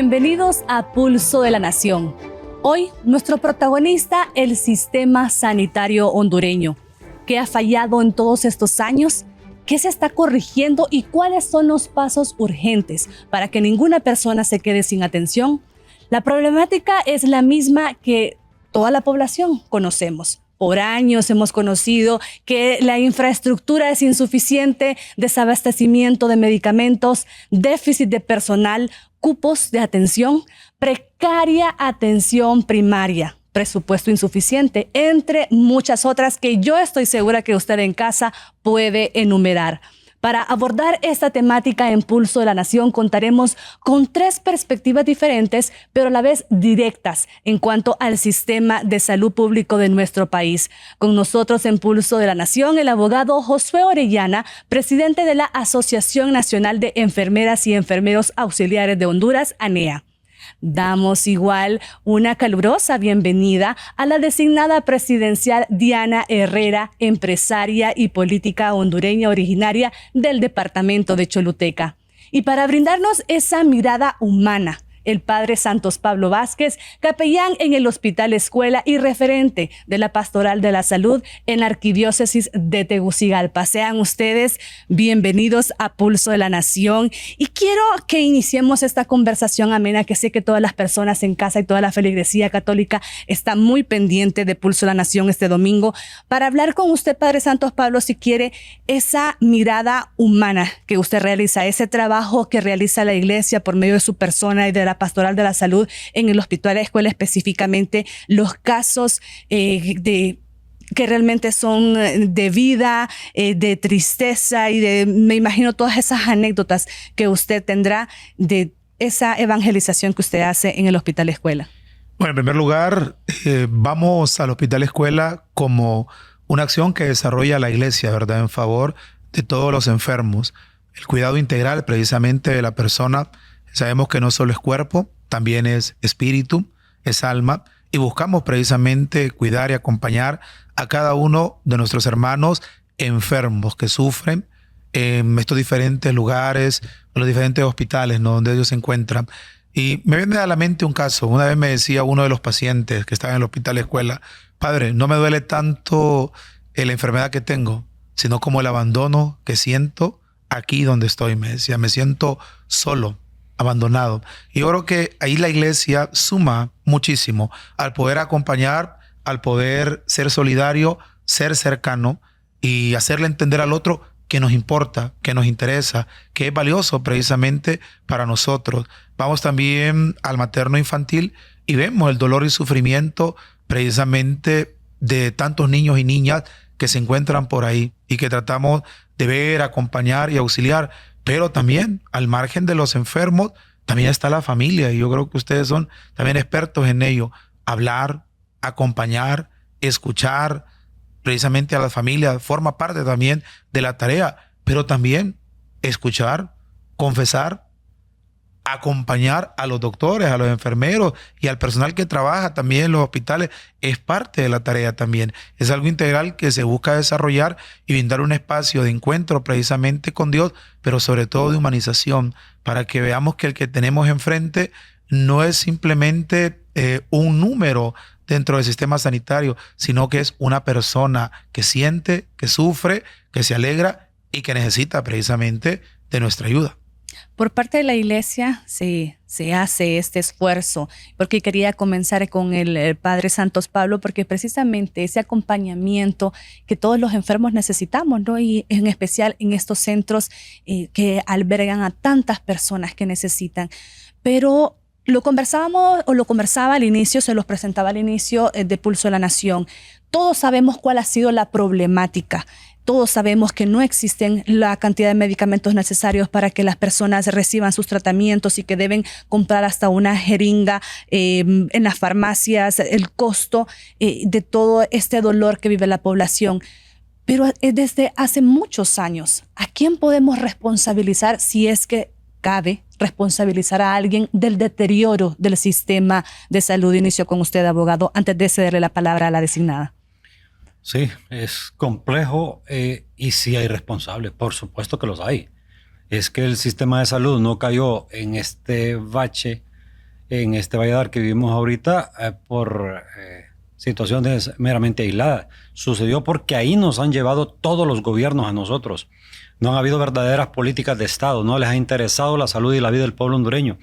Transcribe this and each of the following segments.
Bienvenidos a Pulso de la Nación. Hoy, nuestro protagonista, el sistema sanitario hondureño. ¿Qué ha fallado en todos estos años? ¿Qué se está corrigiendo y cuáles son los pasos urgentes para que ninguna persona se quede sin atención? La problemática es la misma que toda la población conocemos. Por años hemos conocido que la infraestructura es insuficiente, desabastecimiento de medicamentos, déficit de personal, cupos de atención, precaria atención primaria, presupuesto insuficiente, entre muchas otras que yo estoy segura que usted en casa puede enumerar. Para abordar esta temática en Pulso de la Nación contaremos con 3 perspectivas diferentes, pero a la vez directas en cuanto al sistema de salud público de nuestro país. Con nosotros en Pulso de la Nación, el abogado Josué Orellana, presidente de la Asociación Nacional de Enfermeras y Enfermeros Auxiliares de Honduras, ANEA. Damos igual una calurosa bienvenida a la designada presidencial Diana Herrera, empresaria y política hondureña originaria del departamento de Choluteca. Y para brindarnos esa mirada humana, el padre Santos Pablo Vázquez, capellán en el Hospital Escuela y referente de la Pastoral de la Salud en la Arquidiócesis de Tegucigalpa. Sean ustedes bienvenidos a Pulso de la Nación y quiero que iniciemos esta conversación amena, que sé que todas las personas en casa y toda la feligresía católica está muy pendiente de Pulso de la Nación este domingo, para hablar con usted, padre Santos Pablo, si quiere, esa mirada humana que usted realiza, ese trabajo que realiza la Iglesia por medio de su persona y de la Pastoral de la Salud en el Hospital Escuela, específicamente los casos que realmente son de vida, de tristeza y me imagino todas esas anécdotas que usted tendrá de esa evangelización que usted hace en el Hospital Escuela. Bueno, en primer lugar, vamos al Hospital Escuela como una acción que desarrolla la Iglesia, ¿verdad?, en favor de todos los enfermos. El cuidado integral precisamente de la persona. Sabemos que no solo es cuerpo, también es espíritu, es alma, y buscamos precisamente cuidar y acompañar a cada uno de nuestros hermanos enfermos que sufren en estos diferentes lugares, en los diferentes hospitales, ¿no?, donde ellos se encuentran. Y me viene a la mente un caso. Una vez me decía uno de los pacientes que estaba en el Hospital Escuela: padre, no me duele tanto la enfermedad que tengo, sino como el abandono que siento aquí donde estoy. Me decía, me siento solo, abandonado. Y yo creo que ahí la Iglesia suma muchísimo al poder acompañar, al poder ser solidario, ser cercano y hacerle entender al otro que nos importa, que nos interesa, que es valioso precisamente para nosotros. Vamos también al materno infantil y vemos el dolor y sufrimiento precisamente de tantos niños y niñas que se encuentran por ahí y que tratamos de ver, acompañar y auxiliar. Pero también, al margen de los enfermos, también está la familia. Y yo creo que ustedes son también expertos en ello. Hablar, acompañar, escuchar precisamente a la familia forma parte también de la tarea. Pero también escuchar, confesar, acompañar a los doctores, a los enfermeros y al personal que trabaja también en los hospitales es parte de la tarea también. Es algo integral que se busca desarrollar y brindar un espacio de encuentro precisamente con Dios, pero sobre todo de humanización, para que veamos que el que tenemos enfrente no es simplemente un número dentro del sistema sanitario, sino que es una persona que siente, que sufre, que se alegra y que necesita precisamente de nuestra ayuda. Por parte de la Iglesia se hace este esfuerzo, porque quería comenzar con el Padre Santos Pablo, porque precisamente ese acompañamiento que todos los enfermos necesitamos, ¿no? Y en especial en estos centros que albergan a tantas personas que necesitan. Pero lo conversaba al inicio, se los presentaba al inicio de Pulso de la Nación. Todos sabemos cuál ha sido la problemática. Todos sabemos que no existen la cantidad de medicamentos necesarios para que las personas reciban sus tratamientos y que deben comprar hasta una jeringa en las farmacias, el costo de todo este dolor que vive la población. Pero desde hace muchos años, ¿a quién podemos responsabilizar, si es que cabe responsabilizar a alguien del deterioro del sistema de salud? Inicio con usted, abogado, antes de cederle la palabra a la designada. Sí, es complejo y sí hay responsables, por supuesto que los hay. Es que el sistema de salud no cayó en este bache en este Valledar que vivimos ahorita por situaciones meramente aisladas. Sucedió porque ahí nos han llevado todos los gobiernos a nosotros. No han habido verdaderas políticas de Estado, no les ha interesado la salud y la vida del pueblo hondureño.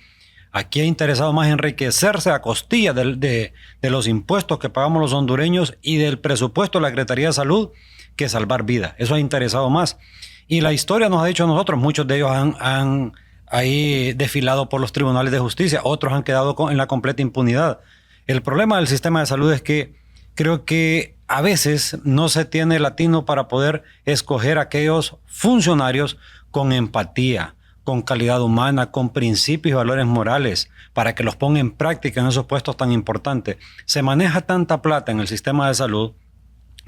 Aquí ha interesado más enriquecerse a costillas de los impuestos que pagamos los hondureños y del presupuesto de la Secretaría de Salud que salvar vidas. Eso ha interesado más. Y la historia nos ha dicho a nosotros, muchos de ellos han ahí desfilado por los tribunales de justicia, otros han quedado en la completa impunidad. El problema del sistema de salud es que creo que a veces no se tiene latino para poder escoger aquellos funcionarios con empatía, con calidad humana, con principios y valores morales, para que los ponga en práctica en esos puestos tan importantes. Se maneja tanta plata en el sistema de salud,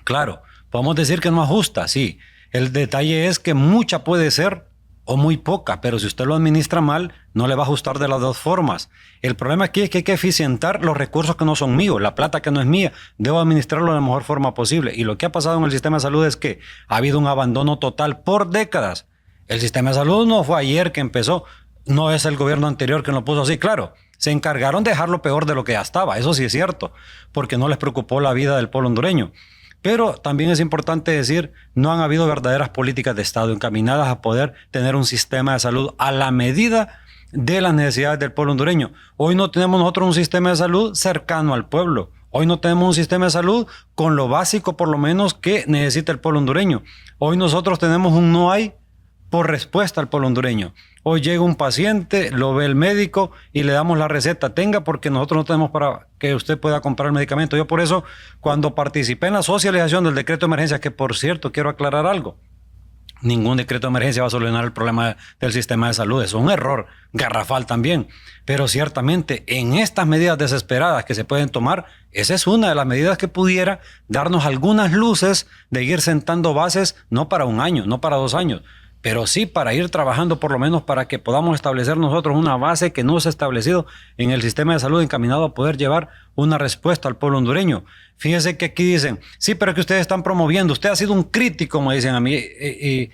claro, podemos decir que no ajusta, sí. El detalle es que mucha puede ser o muy poca, pero si usted lo administra mal, no le va a ajustar de las dos formas. El problema aquí es que hay que eficientar los recursos que no son míos, la plata que no es mía, debo administrarlo de la mejor forma posible. Y lo que ha pasado en el sistema de salud es que ha habido un abandono total por décadas. El sistema de salud no fue ayer que empezó, no es el gobierno anterior que lo puso así, claro. Se encargaron de dejarlo peor de lo que ya estaba, eso sí es cierto, porque no les preocupó la vida del pueblo hondureño. Pero también es importante decir, no han habido verdaderas políticas de Estado encaminadas a poder tener un sistema de salud a la medida de las necesidades del pueblo hondureño. Hoy no tenemos nosotros un sistema de salud cercano al pueblo. Hoy no tenemos un sistema de salud con lo básico, por lo menos, que necesita el pueblo hondureño. Hoy nosotros tenemos un no hay por respuesta al pueblo hondureño. Hoy llega un paciente, lo ve el médico y le damos la receta. Tenga, porque nosotros no tenemos para que usted pueda comprar el medicamento. Yo por eso, cuando participé en la socialización del decreto de emergencia, que por cierto quiero aclarar algo, ningún decreto de emergencia va a solucionar el problema del sistema de salud. Eso es un error garrafal también. Pero ciertamente en estas medidas desesperadas que se pueden tomar, esa es una de las medidas que pudiera darnos algunas luces de ir sentando bases, no para un año, no para 2 años, pero sí para ir trabajando por lo menos para que podamos establecer nosotros una base que no se ha establecido en el sistema de salud encaminado a poder llevar una respuesta al pueblo hondureño. Fíjense que aquí dicen, sí, pero que ustedes están promoviendo, usted ha sido un crítico, me dicen a mí,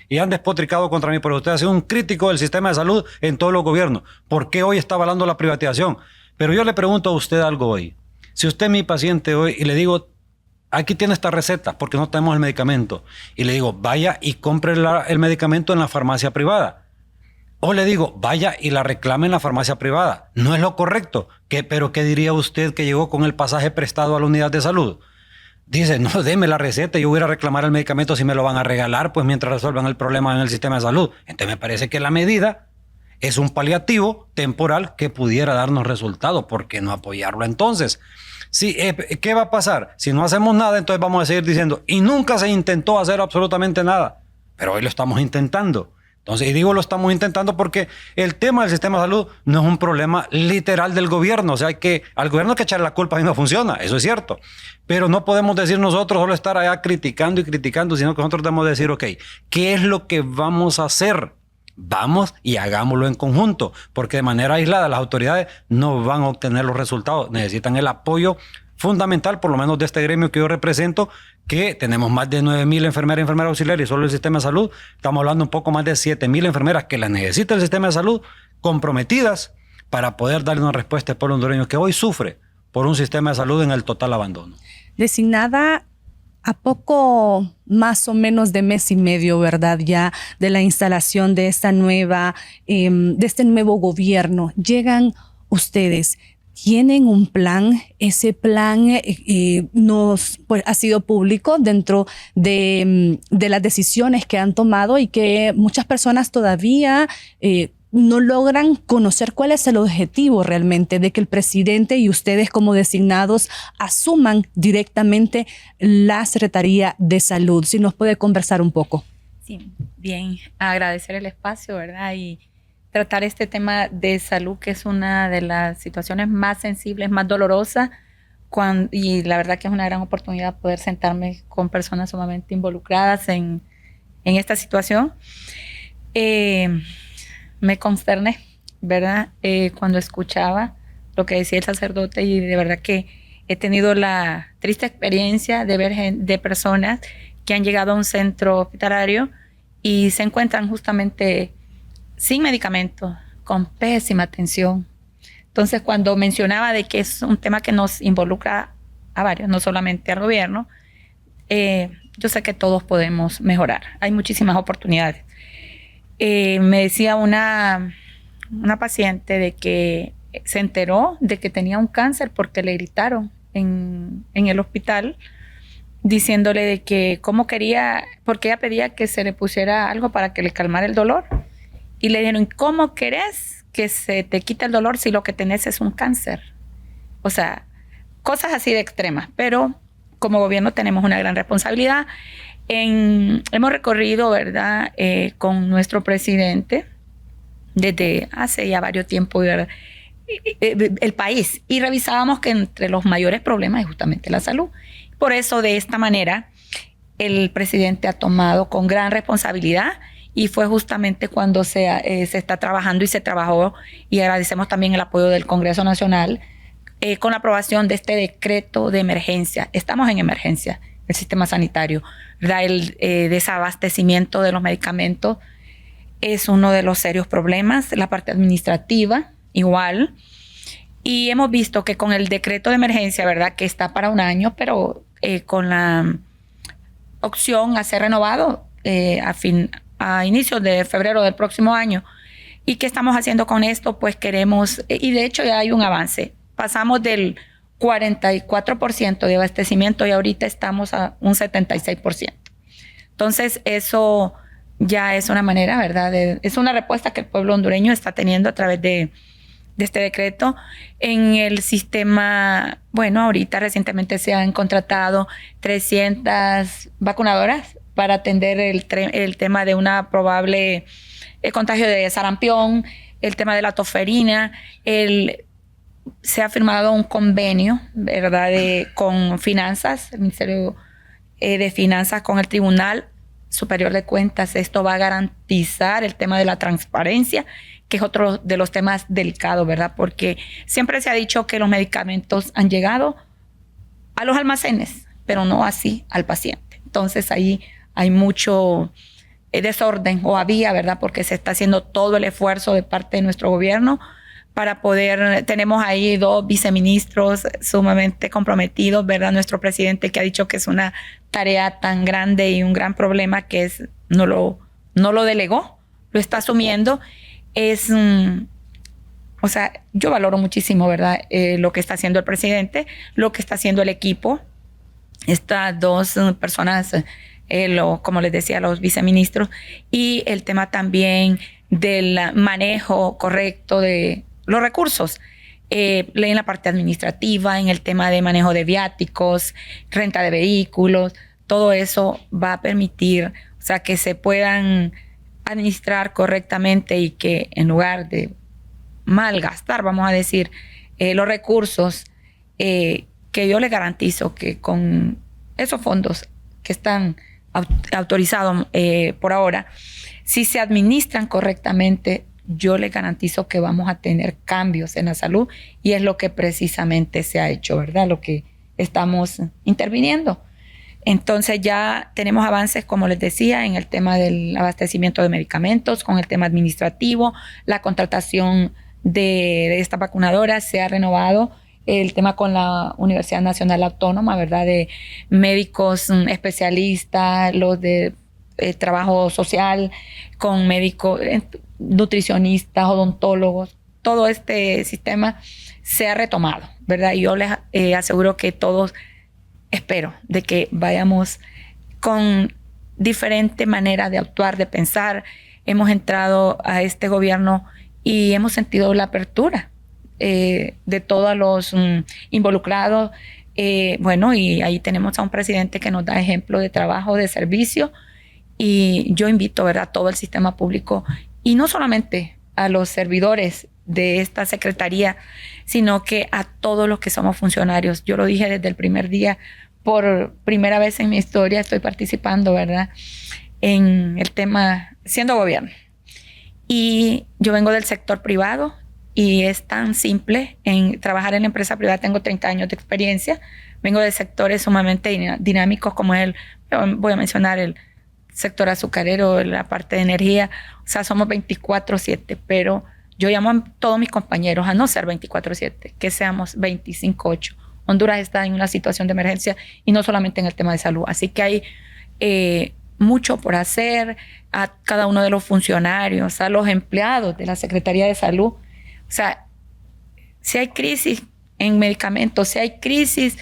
y han despotricado contra mí, pero usted ha sido un crítico del sistema de salud en todos los gobiernos. ¿Por qué hoy está avalando la privatización? Pero yo le pregunto a usted algo hoy. Si usted es mi paciente hoy y le digo, aquí tiene esta receta porque no tenemos el medicamento, y le digo, vaya y compre el medicamento en la farmacia privada. O le digo, vaya y la reclame en la farmacia privada. No es lo correcto. ¿Pero qué diría usted que llegó con el pasaje prestado a la unidad de salud? Dice, no, deme la receta, yo voy a ir a reclamar el medicamento si me lo van a regalar, pues mientras resuelvan el problema en el sistema de salud. Entonces me parece que la medida es un paliativo temporal que pudiera darnos resultados. ¿Por qué no apoyarlo entonces? Sí, ¿qué va a pasar? Si no hacemos nada, entonces vamos a seguir diciendo, y nunca se intentó hacer absolutamente nada. Pero hoy lo estamos intentando. Entonces, y digo lo estamos intentando porque el tema del sistema de salud no es un problema literal del gobierno. O sea, al gobierno hay que echarle la culpa y no funciona. Eso es cierto. Pero no podemos decir nosotros solo estar allá criticando y criticando, sino que nosotros debemos decir, ok, ¿qué es lo que vamos a hacer? Vamos y hagámoslo en conjunto, porque de manera aislada las autoridades no van a obtener los resultados. Necesitan el apoyo fundamental, por lo menos de este gremio que yo represento, que tenemos más de 9,000 enfermeras y enfermeras auxiliares y solo el sistema de salud. Estamos hablando un poco más de 7,000 enfermeras que las necesita el sistema de salud, comprometidas para poder darle una respuesta al pueblo hondureño que hoy sufre por un sistema de salud en el total abandono. Designada a poco más o menos de mes y medio, ¿verdad? Ya de la instalación de esta nueva, de este nuevo gobierno, llegan ustedes. ¿Tienen un plan? Ese plan pues, ha sido público dentro de las decisiones que han tomado y que muchas personas todavía no logran conocer cuál es el objetivo realmente de que el presidente y ustedes como designados asuman directamente la Secretaría de Salud. Si nos puede conversar un poco. Sí, bien, agradecer el espacio, ¿verdad? Y tratar este tema de salud, que es una de las situaciones más sensibles, más dolorosas, y la verdad que es una gran oportunidad poder sentarme con personas sumamente involucradas en esta situación. Me consterné, ¿verdad? Cuando escuchaba lo que decía el sacerdote, y de verdad que he tenido la triste experiencia de ver de personas que han llegado a un centro hospitalario y se encuentran justamente sin medicamentos, con pésima atención. Entonces, cuando mencionaba de que es un tema que nos involucra a varios, no solamente al gobierno, yo sé que todos podemos mejorar. Hay muchísimas oportunidades. Me decía una paciente de que se enteró de que tenía un cáncer porque le gritaron en el hospital diciéndole de que cómo quería, porque ella pedía que se le pusiera algo para que le calmara el dolor. Y le dijeron, ¿cómo querés que se te quite el dolor si lo que tenés es un cáncer? O sea, cosas así de extremas. Pero como gobierno tenemos una gran responsabilidad. Hemos recorrido, ¿verdad?, con nuestro presidente desde hace ya varios tiempos, ¿verdad?, el país, y revisábamos que entre los mayores problemas es justamente la salud. Por eso, de esta manera, el presidente ha tomado con gran responsabilidad, y fue justamente cuando se está trabajando y se trabajó, y agradecemos también el apoyo del Congreso Nacional, con la aprobación de este decreto de emergencia. Estamos en emergencia, el sistema sanitario, ¿verdad? El desabastecimiento de los medicamentos es uno de los serios problemas, la parte administrativa igual. Y hemos visto que con el decreto de emergencia, ¿verdad?, que está para un año, pero con la opción a ser renovado a inicios de febrero del próximo año. ¿Y qué estamos haciendo con esto? Pues queremos, y de hecho ya hay un avance. Pasamos del 44% de abastecimiento y ahorita estamos a un 76%. Entonces, eso ya es una manera, ¿verdad? Es una respuesta que el pueblo hondureño está teniendo a través de este decreto. En el sistema, bueno, ahorita recientemente se han contratado 300 vacunadoras para atender el tema de una probable contagio de sarampión, el tema de la tosferina. Se ha firmado un convenio, ¿verdad?, con finanzas, el Ministerio de Finanzas con el Tribunal Superior de Cuentas. Esto va a garantizar el tema de la transparencia, que es otro de los temas delicados, ¿verdad? Porque siempre se ha dicho que los medicamentos han llegado a los almacenes, pero no así al paciente. Entonces ahí hay mucho desorden, o había, ¿verdad? Porque se está haciendo todo el esfuerzo de parte de nuestro gobierno para poder, tenemos ahí 2 viceministros sumamente comprometidos, ¿verdad? Nuestro presidente, que ha dicho que es una tarea tan grande y un gran problema que no lo delegó, lo está asumiendo. O sea, yo valoro muchísimo, ¿verdad?, lo que está haciendo el presidente, lo que está haciendo el equipo. Estas 2 personas, como les decía, los viceministros, y el tema también del manejo correcto de los recursos, en la parte administrativa, en el tema de manejo de viáticos, renta de vehículos. Todo eso va a permitir, o sea, que se puedan administrar correctamente y que en lugar de malgastar, vamos a decir, los recursos, que yo les garantizo que con esos fondos que están autorizados por ahora, si se administran correctamente, yo les garantizo que vamos a tener cambios en la salud, y es lo que precisamente se ha hecho, ¿verdad? Lo que estamos interviniendo. Entonces ya tenemos avances, como les decía, en el tema del abastecimiento de medicamentos, con el tema administrativo, la contratación de estas vacunadoras se ha renovado, el tema con la Universidad Nacional Autónoma, ¿verdad?, de médicos especialistas, los de trabajo social, con médicos, nutricionistas, odontólogos. Todo este sistema se ha retomado, ¿verdad? Y yo les aseguro que todos, espero de que vayamos con diferente manera de actuar, de pensar. Hemos entrado a este gobierno y hemos sentido la apertura de todos los involucrados. Bueno, y ahí tenemos a un presidente que nos da ejemplo de trabajo, de servicio, y yo invito, ¿verdad?, a todo el sistema público, y no solamente a los servidores de esta secretaría, sino que a todos los que somos funcionarios. Yo lo dije desde el primer día, por primera vez en mi historia estoy participando, ¿verdad?, en el tema siendo gobierno. Y yo vengo del sector privado, y es tan simple en trabajar en la empresa privada. Tengo 30 años de experiencia. Vengo de sectores sumamente dinámicos, como voy a mencionar el sector azucarero, la parte de energía. O sea, somos 24/7, pero Yo llamo a todos mis compañeros a no ser 24/7, que seamos 25/8. Honduras está en una situación de emergencia y no solamente en el tema de salud. Así que hay mucho por hacer a cada uno de los funcionarios, a los empleados de la Secretaría de Salud. O sea, si hay crisis en medicamentos, si hay crisis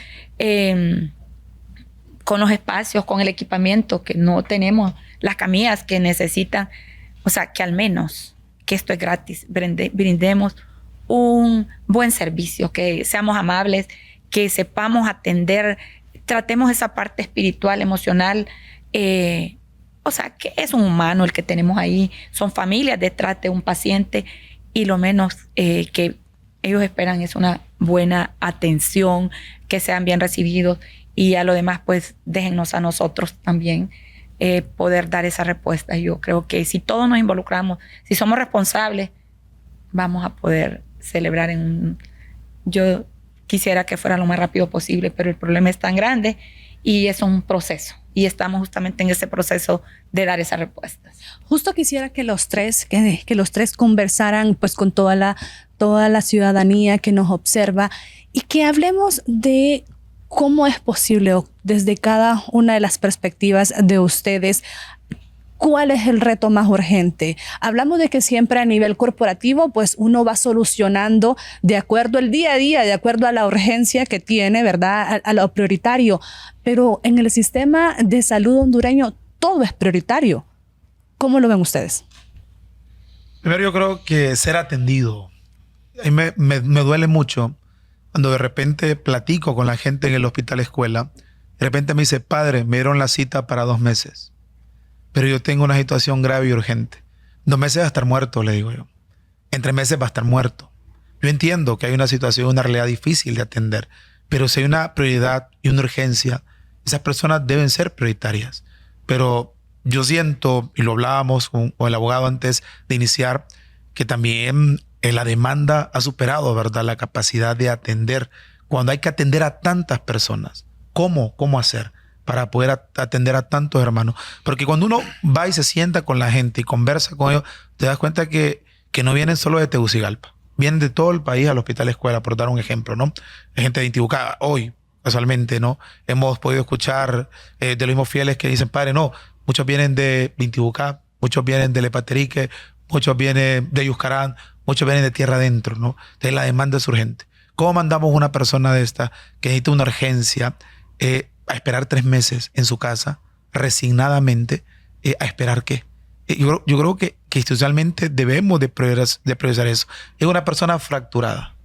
con los espacios, con el equipamiento, que no tenemos las camillas que necesitan, o sea, que al menos, que esto es gratis, brindemos un buen servicio, que seamos amables, que sepamos atender, tratemos esa parte espiritual, emocional, o sea, que es un humano el que tenemos ahí, son familias detrás de un paciente y lo menos que ellos esperan es una buena atención, que sean bien recibidos y a lo demás pues déjennos a nosotros también poder dar esa respuesta. Yo creo que si todos nos involucramos, si somos responsables, vamos a poder celebrar yo quisiera que fuera lo más rápido posible, pero el problema es tan grande y es un proceso. Y estamos justamente en ese proceso de dar esas respuestas. Justo quisiera que los tres conversaran pues con toda la ciudadanía que nos observa y que hablemos de cómo es posible, desde cada una de las perspectivas de ustedes, ¿cuál es el reto más urgente? Hablamos de que siempre a nivel corporativo, pues uno va solucionando de acuerdo al día a día, de acuerdo a la urgencia que tiene, ¿verdad? A lo prioritario. Pero en el sistema de salud hondureño, todo es prioritario. ¿Cómo lo ven ustedes? Primero, yo creo que ser atendido. A mí me duele mucho cuando de repente platico con la gente en el hospital escuela. De repente me dice, padre, me dieron la cita para 2 meses. Pero yo tengo una situación grave y urgente. 2 meses va a estar muerto, le digo yo. En 3 meses va a estar muerto. Yo entiendo que hay una situación, una realidad difícil de atender, pero si hay una prioridad y una urgencia, esas personas deben ser prioritarias. Pero yo siento, y lo hablábamos con el abogado antes de iniciar, que también la demanda ha superado, ¿verdad?, la capacidad de atender. Cuando hay que atender a tantas personas, ¿cómo hacer para poder atender a tantos hermanos? Porque cuando uno va y se sienta con la gente y conversa con ellos, te das cuenta que no vienen solo de Tegucigalpa, vienen de todo el país al hospital escuela, por dar un ejemplo, ¿no? Hay gente de Intibucá. Hoy, casualmente, ¿no?, hemos podido escuchar de los mismos fieles que dicen, padre, no, muchos vienen de Intibucá, muchos vienen de Lepaterique, muchos vienen de Yuscarán, muchos vienen de tierra adentro, ¿no? Entonces la demanda es urgente. ¿Cómo mandamos una persona de esta que necesita una urgencia a esperar 3 meses en su casa, resignadamente, a esperar qué? Yo creo que institucionalmente debemos de priorizar eso. Es una persona fracturada.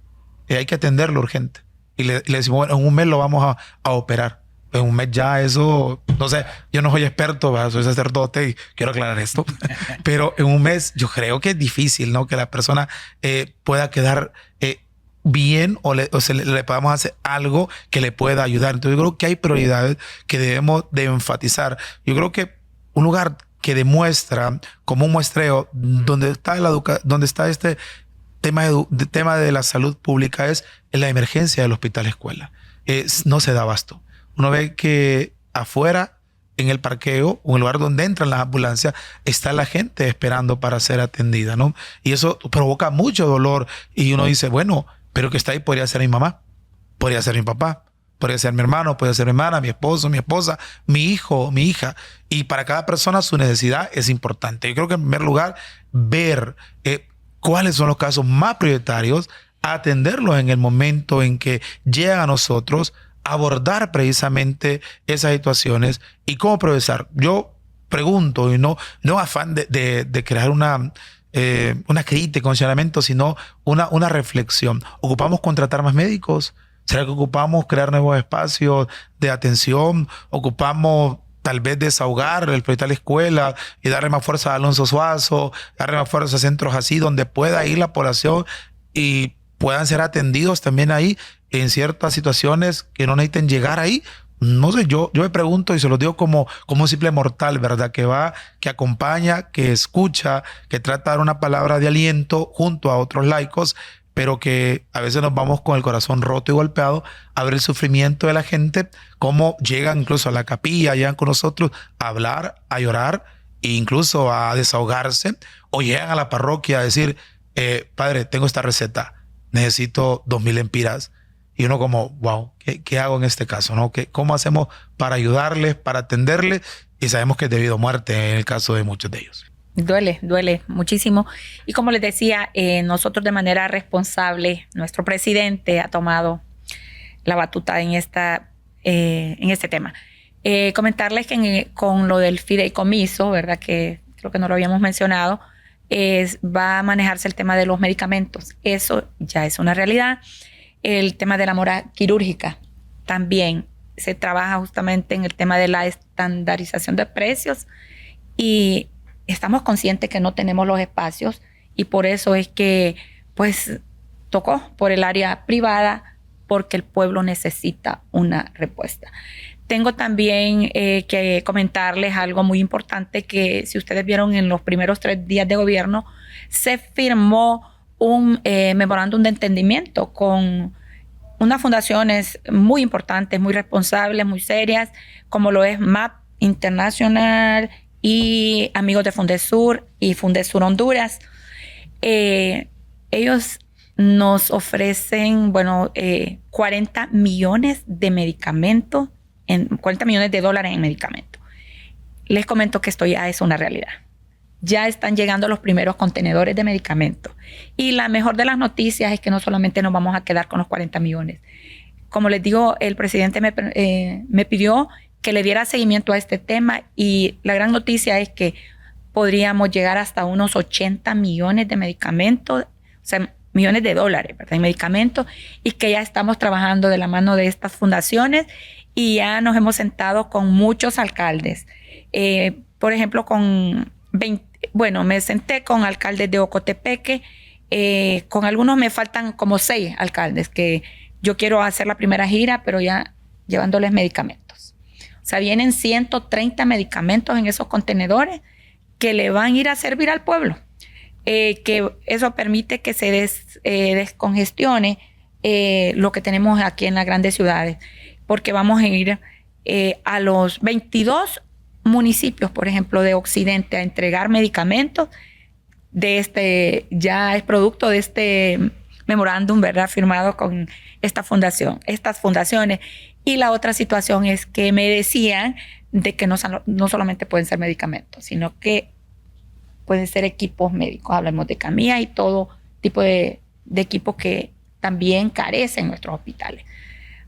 Hay que atenderlo urgente. Y le decimos, bueno, en 1 mes lo vamos a operar. En 1 mes ya eso, no sé, yo no soy experto, ¿verdad? Soy sacerdote y quiero aclarar esto. Pero en 1 mes yo creo que es difícil, ¿no?, que la persona pueda quedar bien o le podamos hacer algo que le pueda ayudar. Entonces yo creo que hay prioridades que debemos de enfatizar. Yo creo que un lugar que demuestra como un muestreo donde está este tema de la salud pública es en la emergencia del hospital escuela. No se da abasto. Uno ve que afuera, en el parqueo o en el lugar donde entran las ambulancias, está la gente esperando para ser atendida, ¿no? Y eso provoca mucho dolor. Y uno dice, bueno, pero que está ahí podría ser mi mamá, podría ser mi papá, podría ser mi hermano, podría ser mi hermana, mi esposo, mi esposa, mi hijo, mi hija. Y para cada persona su necesidad es importante. Yo creo que en primer lugar, ver cuáles son los casos más prioritarios, atenderlos en el momento en que llegan a nosotros, abordar precisamente esas situaciones y cómo progresar. Yo pregunto, y no afán de crear una crítica, un señalamiento, sino una reflexión. ¿Ocupamos contratar más médicos? ¿Será que ocupamos crear nuevos espacios de atención? ¿Ocupamos tal vez desahogar el hospital escuela y darle más fuerza a Alonso Suazo, darle más fuerza a centros así donde pueda ir la población y puedan ser atendidos también ahí en ciertas situaciones que no necesiten llegar ahí? No sé, yo me pregunto y se lo digo como un simple mortal, ¿verdad? Que va, que acompaña, que escucha, que trata de dar una palabra de aliento junto a otros laicos, pero que a veces nos vamos con el corazón roto y golpeado a ver el sufrimiento de la gente, cómo llegan incluso a la capilla, llegan con nosotros a hablar, a llorar e incluso a desahogarse, o llegan a la parroquia a decir, padre, tengo esta receta, necesito 2,000 lempiras. Y uno como, wow, ¿qué hago en este caso? ¿No? ¿Cómo hacemos para ayudarles, para atenderles? Y sabemos que es debido a muerte en el caso de muchos de ellos. Duele muchísimo. Y como les decía, nosotros de manera responsable, nuestro presidente ha tomado la batuta en este tema. Comentarles que con lo del fideicomiso, ¿verdad? Que creo que no lo habíamos mencionado, va a manejarse el tema de los medicamentos. Eso ya es una realidad. El tema de la mora quirúrgica también se trabaja justamente en el tema de la estandarización de precios y estamos conscientes que no tenemos los espacios y por eso es que pues tocó por el área privada porque el pueblo necesita una respuesta. Tengo también que comentarles algo muy importante que si ustedes vieron en los primeros 3 días de gobierno se firmó un memorándum de entendimiento con unas fundaciones muy importantes, muy responsables, muy serias, como lo es MAP Internacional y Amigos de Fundesur y Fundesur Honduras. Ellos nos ofrecen, 40 millones de medicamentos, 40 millones de dólares en medicamentos. Les comento que esto ya es una realidad. Ya están llegando los primeros contenedores de medicamentos. Y la mejor de las noticias es que no solamente nos vamos a quedar con los 40 millones. Como les digo, el presidente me pidió que le diera seguimiento a este tema y la gran noticia es que podríamos llegar hasta unos 80 millones de medicamentos, o sea, millones de dólares, ¿verdad? En medicamentos y que ya estamos trabajando de la mano de estas fundaciones y ya nos hemos sentado con muchos alcaldes. Por ejemplo, me senté con alcaldes de Ocotepeque, con algunos me faltan como 6 alcaldes que yo quiero hacer la primera gira, pero ya llevándoles medicamentos. O sea, vienen 130 medicamentos en esos contenedores que le van a ir a servir al pueblo. Que eso permite que se descongestione lo que tenemos aquí en las grandes ciudades, porque vamos a ir a los 22 municipios, por ejemplo, de Occidente a entregar medicamentos ya es producto de este memorándum, ¿verdad? Firmado con estas fundaciones. Y la otra situación es que me decían de que no solamente pueden ser medicamentos, sino que pueden ser equipos médicos. Hablamos de camillas y todo tipo de equipos que también carecen en nuestros hospitales.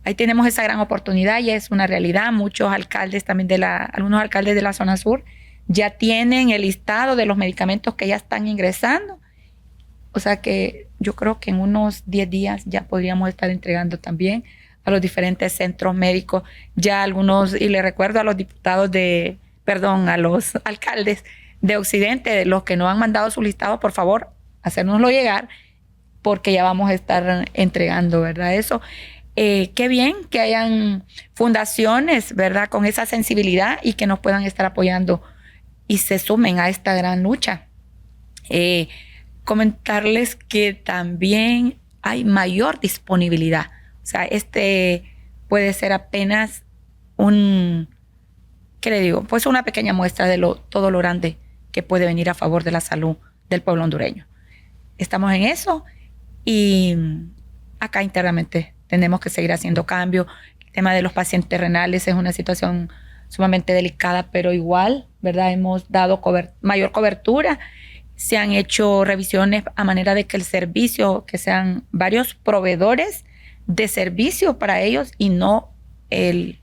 Ahí tenemos esa gran oportunidad y es una realidad. Muchos alcaldes también algunos alcaldes de la zona sur ya tienen el listado de los medicamentos que ya están ingresando. O sea que yo creo que en unos 10 días ya podríamos estar entregando también a los diferentes centros médicos. Ya algunos, y le recuerdo a los a los alcaldes de Occidente, los que no han mandado su listado, por favor, hacérnoslo llegar porque ya vamos a estar entregando, ¿verdad? Eso. Qué bien que hayan fundaciones, ¿verdad? Con esa sensibilidad y que nos puedan estar apoyando y se sumen a esta gran lucha. Comentarles que también hay mayor disponibilidad. O sea, puede ser apenas pues una pequeña muestra de todo lo grande que puede venir a favor de la salud del pueblo hondureño. Estamos en eso y acá internamente tenemos que seguir haciendo cambios. El tema de los pacientes renales es una situación sumamente delicada, pero igual, ¿verdad? Hemos dado mayor cobertura. Se han hecho revisiones a manera de que el servicio, que sean varios proveedores de servicio para ellos y no el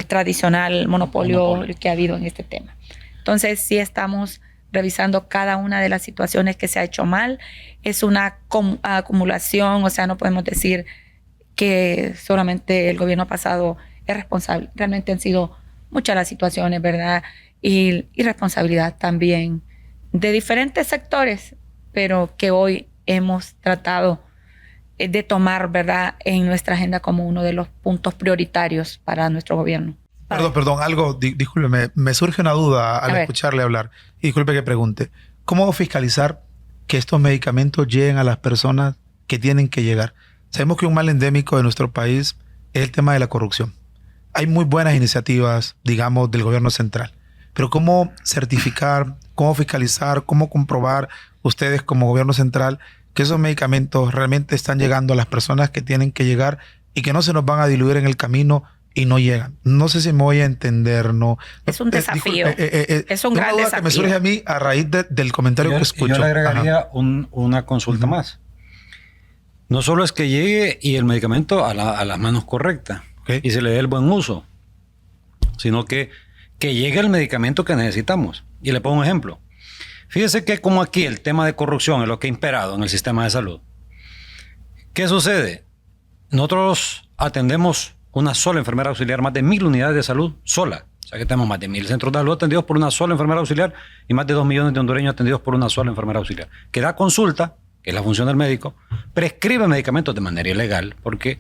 tradicional monopolio que ha habido en este tema. Entonces, sí estamos revisando cada una de las situaciones que se ha hecho mal. Es una acumulación, o sea, no podemos decir que solamente el gobierno pasado es responsable. Realmente han sido muchas las situaciones, ¿verdad? Y responsabilidad también de diferentes sectores, pero que hoy hemos tratado de tomar, ¿verdad?, en nuestra agenda como uno de los puntos prioritarios para nuestro gobierno. Perdón, discúlpeme, me surge una duda al escucharle hablar. Y disculpe que pregunte, ¿cómo fiscalizar que estos medicamentos lleguen a las personas que tienen que llegar? Sabemos que un mal endémico de nuestro país es el tema de la corrupción. Hay muy buenas iniciativas, digamos, del gobierno central, pero ¿cómo certificar cómo fiscalizar, cómo comprobar ustedes como gobierno central que esos medicamentos realmente están llegando a las personas que tienen que llegar y que no se nos van a diluir en el camino y no llegan? No sé si me voy a entender, ¿no? Es un desafío. Es un gran duda desafío. que me surge a mí a raíz del comentario que escucho. Yo le agregaría una consulta más. No solo es que llegue y el medicamento a las manos correctas y se le dé el buen uso, sino que llegue el medicamento que necesitamos. Y le pongo un ejemplo. Fíjese que como aquí el tema de corrupción es lo que ha imperado en el sistema de salud. ¿Qué sucede? Nosotros atendemos una sola enfermera auxiliar, más de 1,000 unidades de salud sola. O sea que tenemos más de 1,000 centros de salud atendidos por una sola enfermera auxiliar y más de 2 millones de hondureños atendidos por una sola enfermera auxiliar. Que da consulta, que es la función del médico, prescribe medicamentos de manera ilegal, porque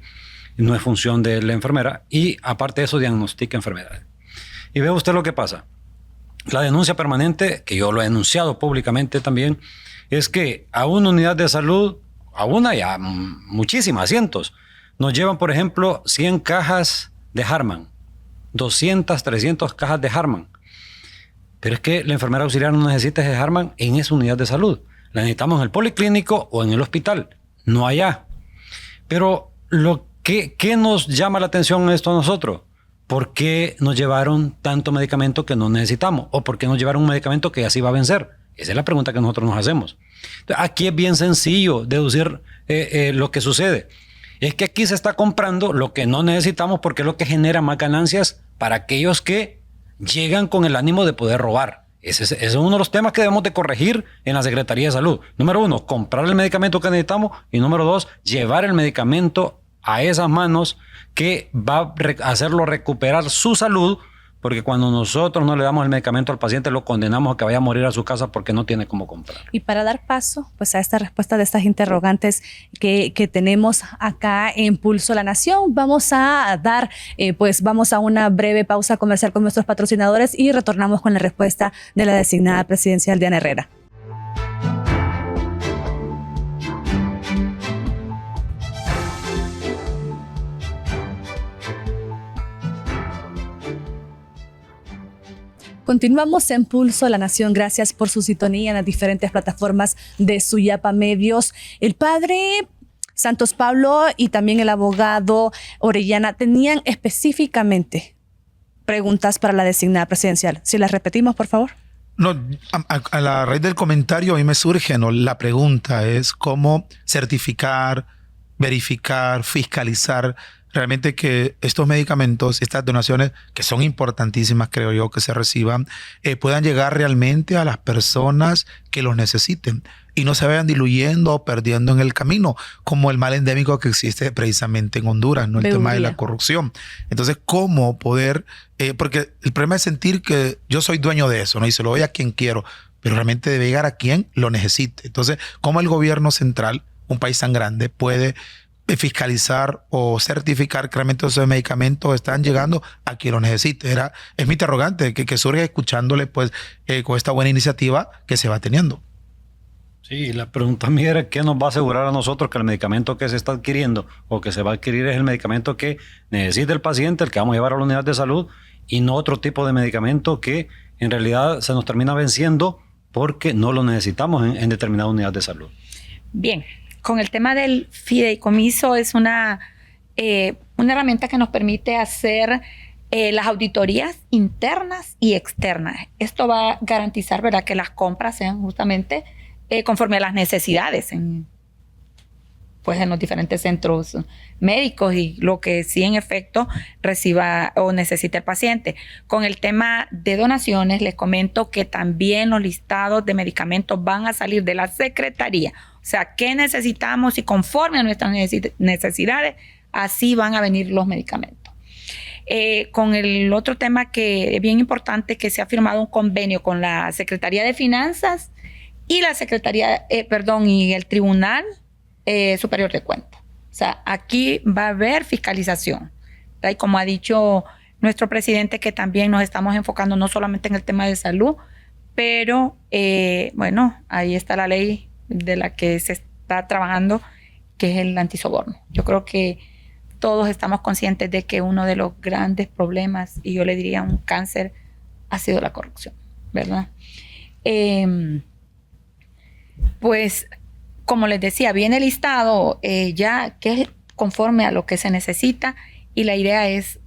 no es función de la enfermera, y aparte de eso diagnostica enfermedades. Y ve usted lo que pasa. La denuncia permanente, que yo lo he denunciado públicamente también, es que a una unidad de salud, a una y a muchísimas, cientos, nos llevan, por ejemplo, 100 cajas de Harman, 200, 300 cajas de Harman. Pero es que la enfermera auxiliar no necesita ese Harman en esa unidad de salud. La necesitamos en el policlínico o en el hospital, no allá. Pero ¿qué nos llama la atención esto a nosotros? ¿Por qué nos llevaron tanto medicamento que no necesitamos? ¿O por qué nos llevaron un medicamento que así va a vencer? Esa es la pregunta que nosotros nos hacemos. Aquí es bien sencillo deducir lo que sucede. Es que aquí se está comprando lo que no necesitamos porque es lo que genera más ganancias para aquellos que llegan con el ánimo de poder robar. Ese es uno de los temas que debemos de corregir en la Secretaría de Salud. Número 1, comprar el medicamento que necesitamos. Y número 2, llevar el medicamento a esas manos que va a hacerlo recuperar su salud, porque cuando nosotros no le damos el medicamento al paciente lo condenamos a que vaya a morir a su casa porque no tiene cómo comprar. Y para dar paso pues a esta respuesta de estas interrogantes que tenemos acá en Pulso a la Nación, vamos a dar vamos a una breve pausa comercial con nuestros patrocinadores y retornamos con la respuesta de la designada presidencial Diana Herrera. Continuamos en Pulso a la Nación. Gracias por su sintonía en las diferentes plataformas de Suyapa Medios. El padre Santos Pablo y también el abogado Orellana tenían específicamente preguntas para la designada presidencial. Si las repetimos, por favor. No, a la raíz del comentario a mí me surge, ¿no? La pregunta es cómo certificar, verificar, fiscalizar realmente que estos medicamentos, estas donaciones, que son importantísimas, creo yo, que se reciban, puedan llegar realmente a las personas que los necesiten y no se vayan diluyendo o perdiendo en el camino, como el mal endémico que existe precisamente en Honduras, ¿no? El tema de la corrupción. Entonces, ¿cómo poder? Porque el problema es sentir que yo soy dueño de eso, ¿no? Y se lo doy a quien quiero, pero realmente debe llegar a quien lo necesite. Entonces, ¿cómo el gobierno central, un país tan grande, puede fiscalizar o certificar que realmente esos medicamentos están llegando a quien lo necesite? Es mi interrogante que surge escuchándole pues con esta buena iniciativa que se va teniendo. Sí, la pregunta mía era ¿qué nos va a asegurar a nosotros que el medicamento que se está adquiriendo o que se va a adquirir es el medicamento que necesita el paciente, el que vamos a llevar a la unidad de salud, y no otro tipo de medicamento que en realidad se nos termina venciendo porque no lo necesitamos en determinada unidad de salud? Bien. Con el tema del fideicomiso es una herramienta que nos permite hacer las auditorías internas y externas. Esto va a garantizar, ¿verdad?, que las compras sean justamente conforme a las necesidades en los diferentes centros médicos y lo que sí en efecto reciba o necesite el paciente. Con el tema de donaciones, les comento que también los listados de medicamentos van a salir de la Secretaría. O sea, ¿qué necesitamos? Y conforme a nuestras necesidades, así van a venir los medicamentos. Con el otro tema que es bien importante, que se ha firmado un convenio con la Secretaría de Finanzas y la y el Tribunal Superior de Cuentas. O sea, aquí va a haber fiscalización, ¿verdad? Y como ha dicho nuestro presidente, que también nos estamos enfocando no solamente en el tema de salud, pero ahí está la ley de la que se está trabajando, que es el antisoborno. Yo creo que todos estamos conscientes de que uno de los grandes problemas, y yo le diría un cáncer, ha sido la corrupción, ¿verdad? Pues, como les decía, viene listado ya que es conforme a lo que se necesita, y la idea es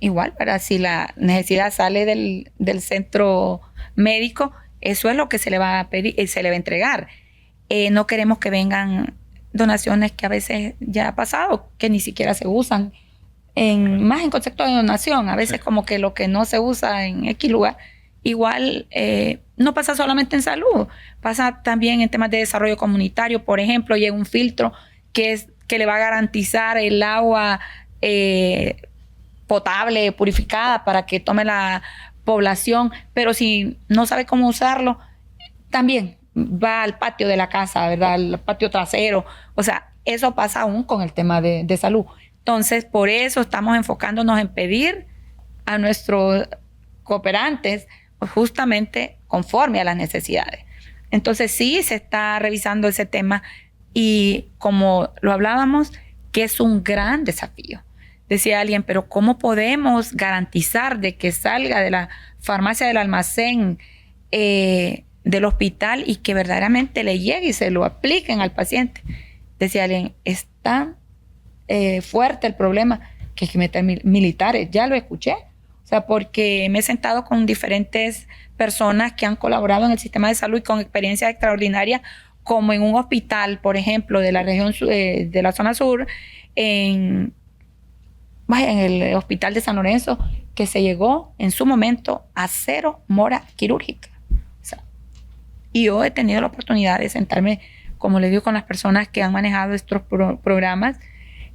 igual, para si la necesidad sale del centro médico, eso es lo que se le va a pedir y se le va a entregar. No queremos que vengan donaciones que a veces ya ha pasado, que ni siquiera se usan, más en concepto de donación, a veces como que lo que no se usa en X lugar, igual no pasa solamente en salud, pasa también en temas de desarrollo comunitario. Por ejemplo, llega un filtro que le va a garantizar el agua potable, purificada, para que tome la población, pero si no sabe cómo usarlo, también va al patio de la casa, ¿verdad? Al patio trasero. O sea, eso pasa aún con el tema de salud. Entonces, por eso estamos enfocándonos en pedir a nuestros cooperantes justamente conforme a las necesidades. Entonces, sí se está revisando ese tema, y como lo hablábamos, que es un gran desafío. Decía alguien, pero ¿cómo podemos garantizar de que salga de la farmacia, del almacén, del hospital, y que verdaderamente le llegue y se lo apliquen al paciente? Decía alguien, es tan fuerte el problema que hay que meter militares. Ya lo escuché. O sea, porque me he sentado con diferentes personas que han colaborado en el sistema de salud y con experiencias extraordinarias, como en un hospital, por ejemplo, de la región de la zona sur, en el hospital de San Lorenzo, que se llegó en su momento a 0 mora quirúrgica. O sea, y yo he tenido la oportunidad de sentarme, como les digo, con las personas que han manejado estos programas,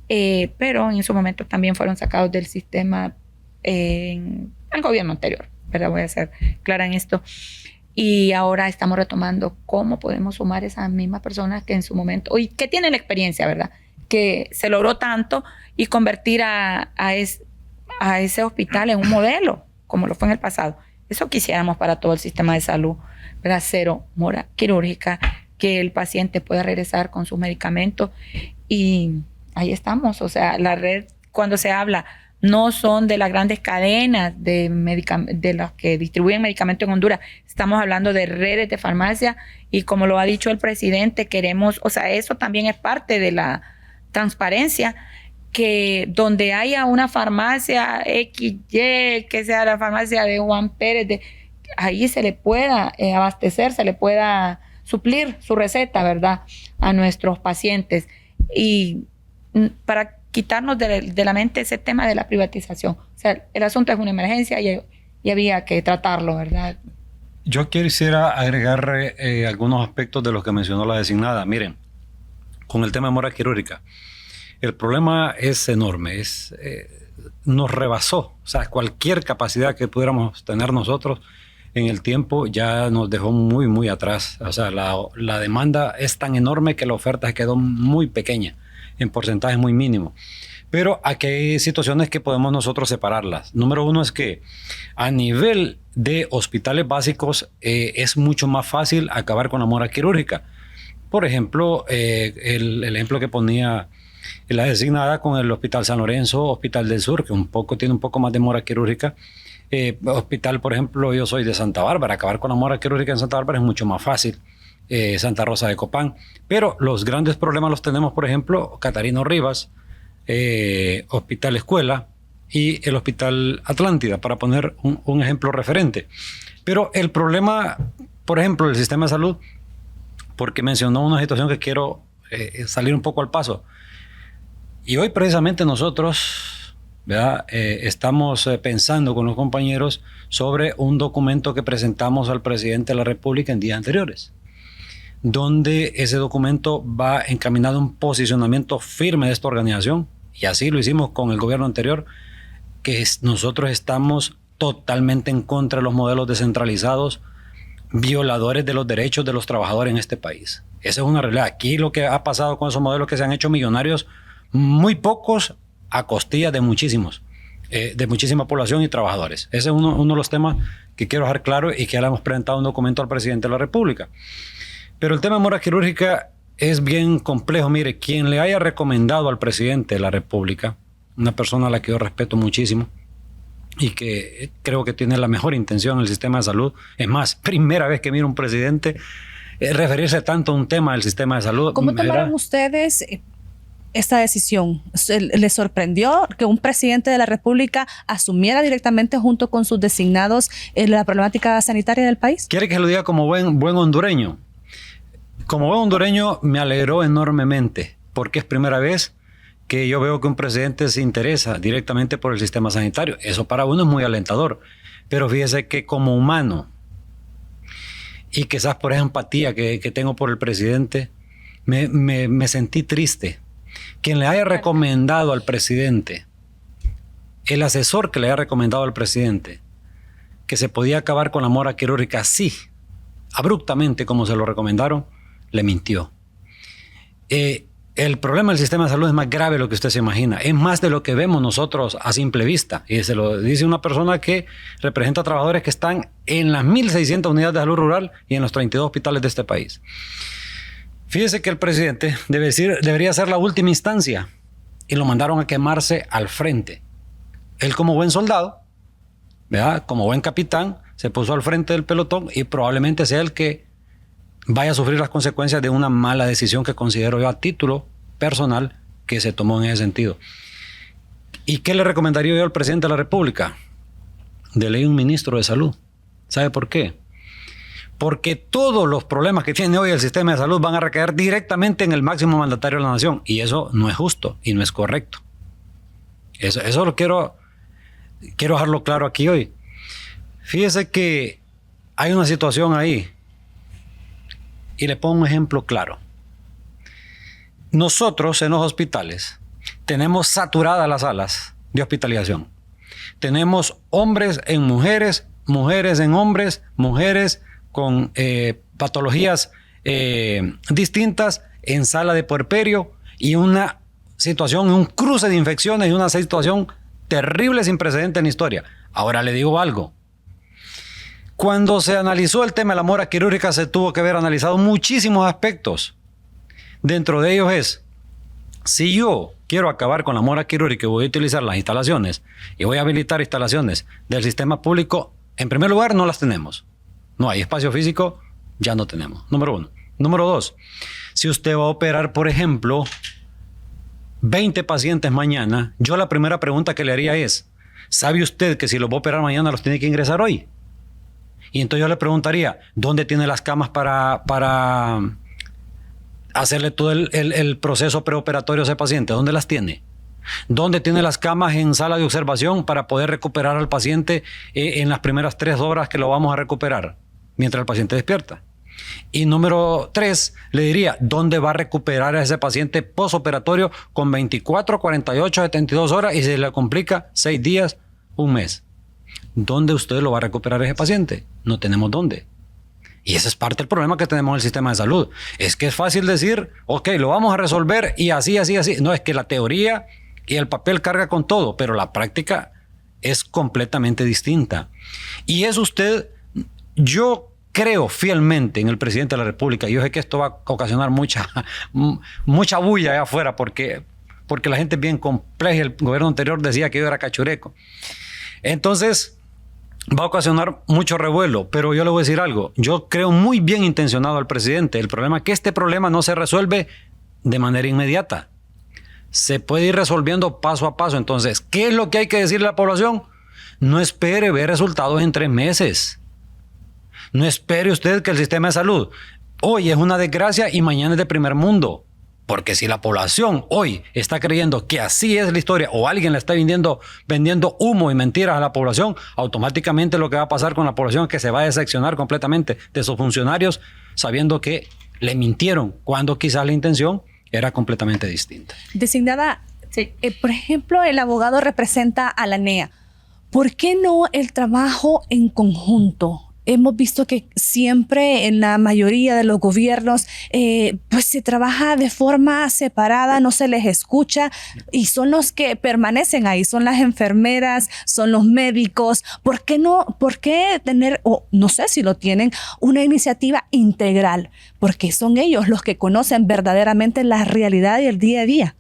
pero en su momento también fueron sacados del sistema en el gobierno anterior, ¿verdad? Voy a ser clara en esto. Y ahora estamos retomando cómo podemos sumar esas mismas personas que en su momento, y que tienen la experiencia, ¿verdad?, que se logró tanto, y convertir a ese hospital en un modelo, como lo fue en el pasado. Eso quisiéramos para todo el sistema de salud, ¿verdad? 0 mora quirúrgica, que el paciente pueda regresar con sus medicamentos, y ahí estamos. O sea, la red, cuando se habla, no son de las grandes cadenas de las que distribuyen medicamentos en Honduras. Estamos hablando de redes de farmacia, y como lo ha dicho el presidente, queremos, o sea, eso también es parte de la transparencia, que donde haya una farmacia XY, que sea la farmacia de Juan Pérez, ahí se le pueda abastecer, se le pueda suplir su receta, ¿verdad?, a nuestros pacientes. Y para quitarnos de la mente ese tema de la privatización. O sea, el asunto es una emergencia y había que tratarlo, ¿verdad? Yo quisiera agregar algunos aspectos de los que mencionó la designada. Miren, con el tema de mora quirúrgica, el problema es enorme, nos rebasó. O sea, cualquier capacidad que pudiéramos tener nosotros en el tiempo ya nos dejó muy, muy atrás. O sea, la demanda es tan enorme que la oferta se quedó muy pequeña, en porcentajes muy mínimos. Pero aquí hay situaciones que podemos nosotros separarlas. Número uno es que a nivel de hospitales básicos es mucho más fácil acabar con la mora quirúrgica. Por ejemplo, el ejemplo que ponía la designada con el Hospital San Lorenzo, Hospital del Sur, que tiene un poco más de mora quirúrgica. Hospital, por ejemplo, yo soy de Santa Bárbara. Acabar con la mora quirúrgica en Santa Bárbara es mucho más fácil. Santa Rosa de Copán. Pero los grandes problemas los tenemos, por ejemplo, Catarino Rivas, Hospital Escuela y el Hospital Atlántida, para poner un ejemplo referente. Pero el problema, por ejemplo, del sistema de salud, porque mencionó una situación que quiero salir un poco al paso. Y hoy precisamente nosotros, ¿verdad?, estamos pensando con los compañeros sobre un documento que presentamos al presidente de la República en días anteriores, donde ese documento va encaminado a un posicionamiento firme de esta organización, y así lo hicimos con el gobierno anterior, que nosotros estamos totalmente en contra de los modelos descentralizados, violadores de los derechos de los trabajadores en este país. Esa es una realidad. Aquí lo que ha pasado con esos modelos, que se han hecho millonarios, muy pocos a costillas de muchísimos, de muchísima población y trabajadores. Ese es uno de los temas que quiero dejar claro, y que ya le hemos presentado un documento al presidente de la República. Pero el tema de mora quirúrgica es bien complejo. Mire, quien le haya recomendado al presidente de la República, una persona a la que yo respeto muchísimo, y que creo que tiene la mejor intención el sistema de salud. Es más, primera vez que miro un presidente referirse tanto a un tema del sistema de salud. ¿Cómo tomaron ustedes esta decisión? ¿Les sorprendió que un presidente de la República asumiera directamente junto con sus designados la problemática sanitaria del país? ¿Quiere que lo diga como buen hondureño? Como buen hondureño me alegró enormemente, porque es primera vez que yo veo que un presidente se interesa directamente por el sistema sanitario. Eso para uno es muy alentador. Pero fíjese que como humano, y quizás por esa empatía que tengo por el presidente, me sentí triste. Quien le haya recomendado al presidente, el asesor que le haya recomendado al presidente, que se podía acabar con la mora quirúrgica así, abruptamente como se lo recomendaron, le mintió. El problema del sistema de salud es más grave de lo que usted se imagina. Es más de lo que vemos nosotros a simple vista. Y se lo dice una persona que representa a trabajadores que están en las 1.600 unidades de salud rural y en los 32 hospitales de este país. Fíjese que el presidente debería ser la última instancia y lo mandaron a quemarse al frente. Él como buen soldado, ¿verdad? Como buen capitán, se puso al frente del pelotón y probablemente sea el que vaya a sufrir las consecuencias de una mala decisión que considero yo a título personal que se tomó en ese sentido. ¿Y qué le recomendaría yo al presidente de la República? De ley un ministro de salud. ¿Sabe por qué? Porque todos los problemas que tiene hoy el sistema de salud van a recaer directamente en el máximo mandatario de la nación. Y eso no es justo y no es correcto. Eso lo quiero dejarlo claro aquí hoy. Fíjese que hay una situación ahí. Y le pongo un ejemplo claro. Nosotros en los hospitales tenemos saturadas las salas de hospitalización. Tenemos hombres en mujeres, mujeres en hombres, mujeres con patologías distintas en sala de puerperio y una situación, un cruce de infecciones y una situación terrible sin precedente en la historia. Ahora le digo algo. Cuando se analizó el tema de la mora quirúrgica se tuvo que haber analizado muchísimos aspectos. Dentro de ellos es, si yo quiero acabar con la mora quirúrgica y voy a utilizar las instalaciones y voy a habilitar instalaciones del sistema público, en primer lugar no las tenemos. No hay espacio físico, ya no tenemos. Número 1. Número 2, si usted va a operar, por ejemplo, 20 pacientes mañana, yo la primera pregunta que le haría es, ¿sabe usted que si los va a operar mañana los tiene que ingresar hoy? Y entonces yo le preguntaría, ¿dónde tiene las camas para hacerle todo el proceso preoperatorio a ese paciente? ¿Dónde las tiene? ¿Dónde tiene las camas en sala de observación para poder recuperar al paciente en las primeras 3 horas que lo vamos a recuperar mientras el paciente despierta? Y número 3, le diría, ¿dónde va a recuperar a ese paciente postoperatorio con 24, 48, 72 horas y se le complica 6 días, un mes? ¿Dónde usted lo va a recuperar ese paciente? No tenemos dónde. Y ese es parte del problema que tenemos en el sistema de salud. Es que es fácil decir, ok, lo vamos a resolver y así, así, así. No, es que la teoría y el papel carga con todo, pero la práctica es completamente distinta. Y es usted, yo creo fielmente en el presidente de la República. Yo sé que esto va a ocasionar mucha bulla allá afuera porque la gente es bien compleja. El gobierno anterior decía que yo era cachureco. Entonces va a ocasionar mucho revuelo, pero yo le voy a decir algo. Yo creo muy bien intencionado al presidente. El problema es que este problema no se resuelve de manera inmediata. Se puede ir resolviendo paso a paso. Entonces, ¿qué es lo que hay que decirle a la población? No espere ver resultados en 3 meses. No espere usted que el sistema de salud hoy es una desgracia y mañana es de primer mundo. Porque si la población hoy está creyendo que así es la historia o alguien le está vendiendo humo y mentiras a la población, automáticamente lo que va a pasar con la población es que se va a decepcionar completamente de sus funcionarios sabiendo que le mintieron cuando quizás la intención era completamente distinta. Designada, sí. Por ejemplo, el abogado representa a la NEA. ¿Por qué no el trabajo en conjunto? Hemos visto que siempre en la mayoría de los gobiernos pues se trabaja de forma separada, no se les escucha y son los que permanecen ahí, son las enfermeras, son los médicos. ¿Por qué tener, o no sé si lo tienen, una iniciativa integral? Porque son ellos los que conocen verdaderamente la realidad y el día a día.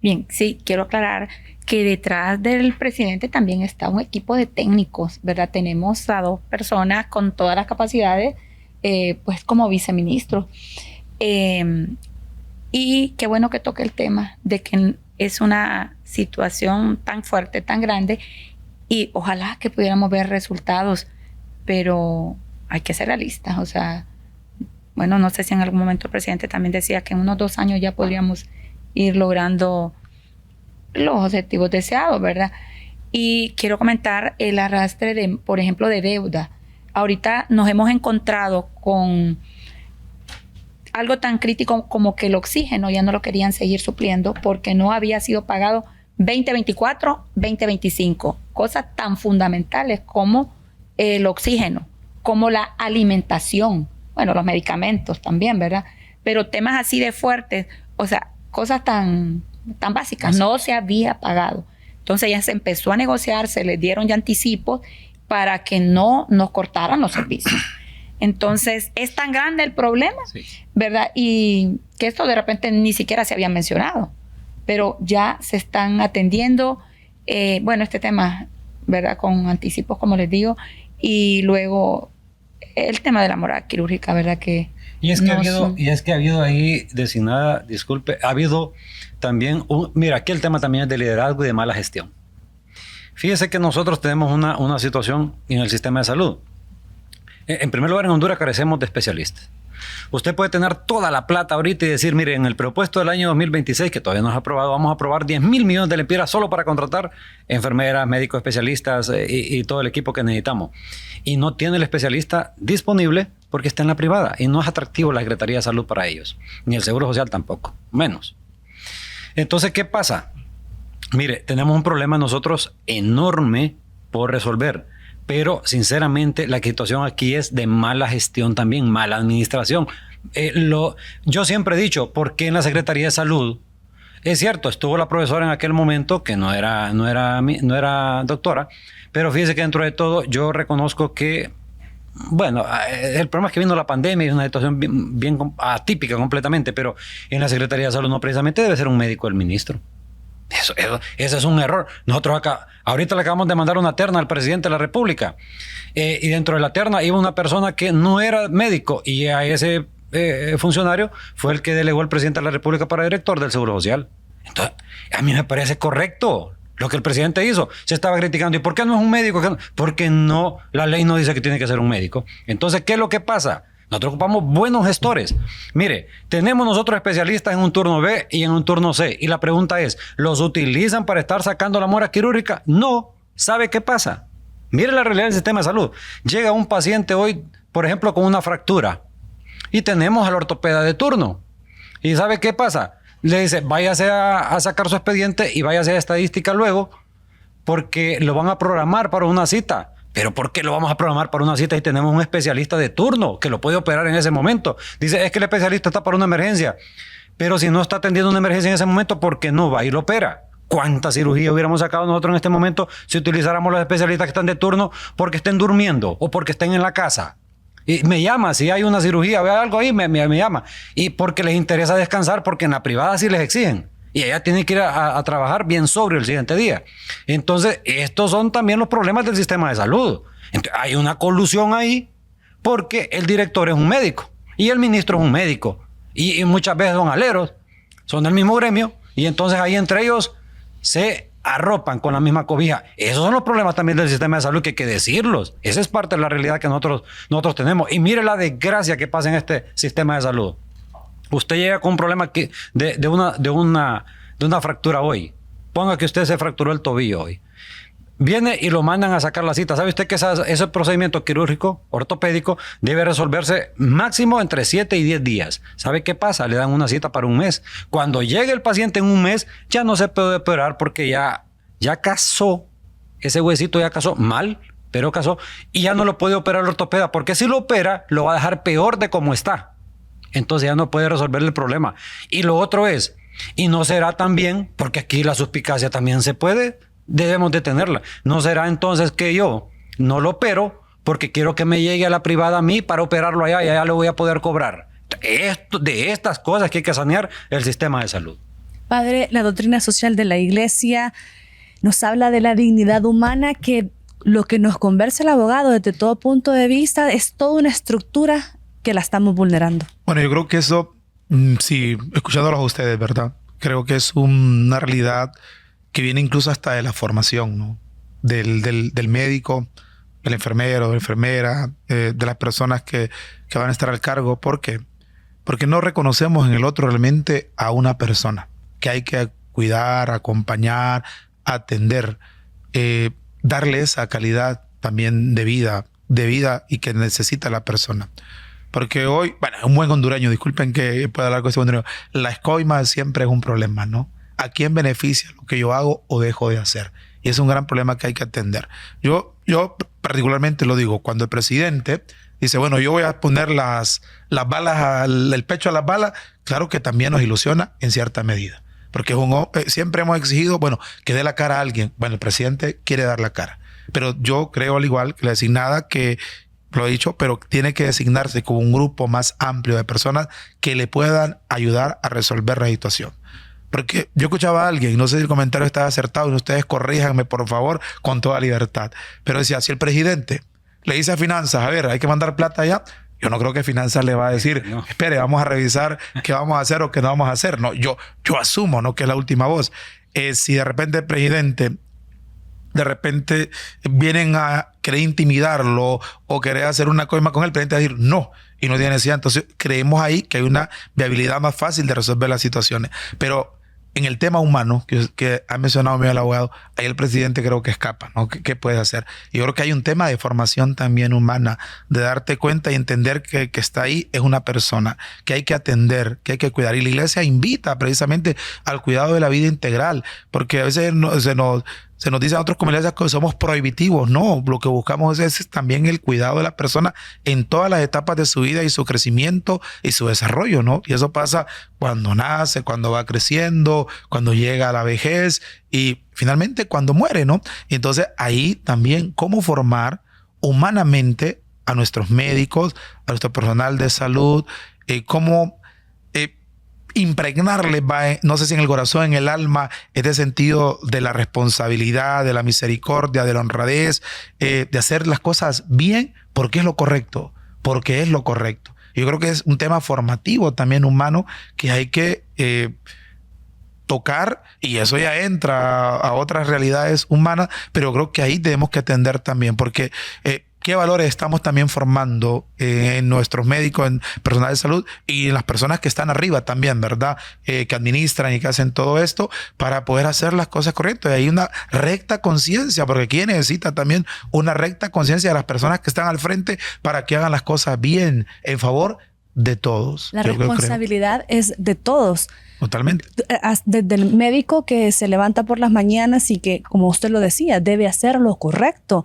Bien, sí, quiero aclarar que detrás del presidente también está un equipo de técnicos, ¿verdad? Tenemos a 2 personas con todas las capacidades, pues como viceministros. Y qué bueno que toque el tema de que es una situación tan fuerte, tan grande, y ojalá que pudiéramos ver resultados, pero hay que ser realistas. O sea, bueno, no sé si en algún momento el presidente también decía que en unos 2 años ya podríamos ir logrando los objetivos deseados, ¿verdad? Y quiero comentar el arrastre de, por ejemplo, de deuda. Ahorita nos hemos encontrado con algo tan crítico como que el oxígeno ya no lo querían seguir supliendo porque no había sido pagado 2024, 2025. Cosas tan fundamentales como el oxígeno, como la alimentación, bueno, los medicamentos también, ¿verdad? Pero temas así de fuertes, o sea, cosas tan básicas, no se había pagado. Entonces ya se empezó a negociar, se les dieron ya anticipos para que no nos cortaran los servicios. Entonces es tan grande el problema, sí, ¿verdad? Y que esto de repente ni siquiera se había mencionado, pero ya se están atendiendo, bueno, este tema, ¿verdad? Con anticipos, como les digo, y luego el tema de la mora quirúrgica, ¿verdad? Que y es que ha habido ahí, designada, disculpe, ha habido también mira, aquí el tema también es de liderazgo y de mala gestión. Fíjese que nosotros tenemos una situación en el sistema de salud. En primer lugar, en Honduras carecemos de especialistas. Usted puede tener toda la plata ahorita y decir, mire, en el presupuesto del año 2026, que todavía no es aprobado, vamos a aprobar 10,000 millones de lempiras solo para contratar enfermeras, médicos especialistas y todo el equipo que necesitamos. Y no tiene el especialista disponible porque está en la privada y no es atractivo la Secretaría de Salud para ellos, ni el Seguro Social tampoco, menos. Entonces, ¿qué pasa? Mire, tenemos un problema nosotros enorme por resolver, pero sinceramente la situación aquí es de mala gestión también, mala administración. Yo siempre he dicho, ¿por qué en la Secretaría de Salud? Es cierto, estuvo la profesora en aquel momento, que no era doctora, pero fíjese que dentro de todo yo reconozco que, bueno, el problema es que vino la pandemia y es una situación bien atípica completamente, pero en la Secretaría de Salud no precisamente debe ser un médico el ministro. Ese es un error. Nosotros ahorita le acabamos de mandar una terna al presidente de la República y dentro de la terna iba una persona que no era médico y a ese funcionario fue el que delegó el presidente de la República para director del Seguro Social. Entonces, a mí me parece correcto lo que el presidente hizo. Se estaba criticando. ¿Y por qué no es un médico? Porque no, la ley no dice que tiene que ser un médico. Entonces, ¿qué es lo que pasa? Nosotros ocupamos buenos gestores. Mire, tenemos nosotros especialistas en un turno B y en un turno C. Y la pregunta es, ¿los utilizan para estar sacando la mora quirúrgica? No. ¿Sabe qué pasa? Mire la realidad del sistema de salud. Llega un paciente hoy, por ejemplo, con una fractura. Y tenemos al ortopeda de turno. ¿Y sabe qué pasa? Le dice, váyase a sacar su expediente y váyase a estadística luego, porque lo van a programar para una cita. ¿Pero por qué lo vamos a programar para una cita y tenemos un especialista de turno que lo puede operar en ese momento? Dice, es que el especialista está para una emergencia. Pero si no está atendiendo una emergencia en ese momento, ¿por qué no va y lo opera? ¿Cuánta cirugía hubiéramos sacado nosotros en este momento si utilizáramos los especialistas que están de turno porque estén durmiendo o porque estén en la casa? Y me llama, si hay una cirugía, ve algo ahí, me llama. Y porque les interesa descansar, porque en la privada sí les exigen. Y ella tiene que ir a trabajar bien sobrio el siguiente día. Entonces, estos son también los problemas del sistema de salud. Entonces, hay una colusión ahí porque el director es un médico y el ministro es un médico. Y muchas veces son aleros, son del mismo gremio. Y entonces ahí entre ellos se arropan con la misma cobija. Esos son los problemas también del sistema de salud que hay que decirlos. Esa es parte de la realidad que nosotros tenemos. Y mire la desgracia que pasa en este sistema de salud. Usted llega con un problema de una fractura hoy. Ponga que usted se fracturó el tobillo hoy. Viene y lo mandan a sacar la cita. ¿Sabe usted que ese procedimiento quirúrgico, ortopédico, debe resolverse máximo entre 7 y 10 días? ¿Sabe qué pasa? Le dan una cita para un mes. Cuando llegue el paciente en un mes, ya no se puede operar porque ya casó. Ese huesito ya casó mal, pero casó. Y ya no lo puede operar el ortopeda, porque si lo opera, lo va a dejar peor de como está. Entonces ya no puede resolver el problema. Y lo otro es, y no será también, porque aquí la suspicacia también se puede, debemos de tenerla. No será entonces que yo no lo opero porque quiero que me llegue a la privada a mí para operarlo allá y allá lo voy a poder cobrar. De estas cosas que hay que sanear el sistema de salud. Padre, la doctrina social de la Iglesia nos habla de la dignidad humana, que lo que nos conversa el abogado desde todo punto de vista es toda una estructura que la estamos vulnerando. Bueno, yo creo que eso, sí, escuchándolos a ustedes, ¿verdad? Creo que es una realidad que viene incluso hasta de la formación, ¿no? Del médico, del enfermero, de la enfermera, de las personas que van a estar al cargo. ¿Por qué? Porque no reconocemos en el otro realmente a una persona que hay que cuidar, acompañar, atender, darle esa calidad también de vida y que necesita la persona. Porque hoy, bueno, un buen hondureño, disculpen que pueda hablar con este hondureño, la escoima siempre es un problema, ¿no? ¿A quién beneficia lo que yo hago o dejo de hacer? Y es un gran problema que hay que atender. Yo particularmente lo digo, cuando el presidente dice, bueno, yo voy a poner las balas, el pecho a las balas, claro que también nos ilusiona en cierta medida. Porque siempre hemos exigido, bueno, que dé la cara a alguien. Bueno, el presidente quiere dar la cara. Pero yo creo, al igual que la designada, que lo he dicho, pero tiene que designarse como un grupo más amplio de personas que le puedan ayudar a resolver la situación. Porque yo escuchaba a alguien, no sé si el comentario estaba acertado, y ustedes corríjanme, por favor, con toda libertad. Pero decía, si el presidente le dice a Finanzas, a ver, hay que mandar plata allá, yo no creo que Finanzas le va a decir, no, espere, vamos a revisar qué vamos a hacer o qué no vamos a hacer. No, yo asumo, ¿no?, que es la última voz. Si de repente el presidente, vienen a querer intimidarlo o querer hacer una coima con él, el presidente va a decir no, y no tiene necesidad. Entonces creemos ahí que hay una viabilidad más fácil de resolver las situaciones. Pero en el tema humano, que ha mencionado el abogado, ahí el presidente creo que escapa, ¿no? ¿Qué puede hacer? Y yo creo que hay un tema de formación también humana, de darte cuenta y entender que está ahí es una persona, que hay que atender, que hay que cuidar. Y la iglesia invita precisamente al cuidado de la vida integral, porque a veces se nos dicen a otros comunidades que somos prohibitivos. No, lo que buscamos es también el cuidado de la persona en todas las etapas de su vida y su crecimiento y su desarrollo, ¿no? Y eso pasa cuando nace, cuando va creciendo, cuando llega a la vejez y finalmente cuando muere, ¿no? Y entonces ahí también cómo formar humanamente a nuestros médicos, a nuestro personal de salud, cómo impregnarles, no sé si en el corazón, en el alma, este sentido de la responsabilidad, de la misericordia, de la honradez, de hacer las cosas bien porque es lo correcto, porque es lo correcto. Yo creo que es un tema formativo también humano que hay que tocar, y eso ya entra a otras realidades humanas, pero creo que ahí tenemos que atender también, porque qué valores estamos también formando en nuestros médicos, en personal de salud y en las personas que están arriba también, ¿verdad? Que administran y que hacen todo esto para poder hacer las cosas correctas. Y hay una recta conciencia, porque aquí necesita también una recta conciencia de las personas que están al frente para que hagan las cosas bien, en favor de todos. La responsabilidad es de todos. Totalmente. Desde el médico que se levanta por las mañanas y que, como usted lo decía, debe hacer lo correcto.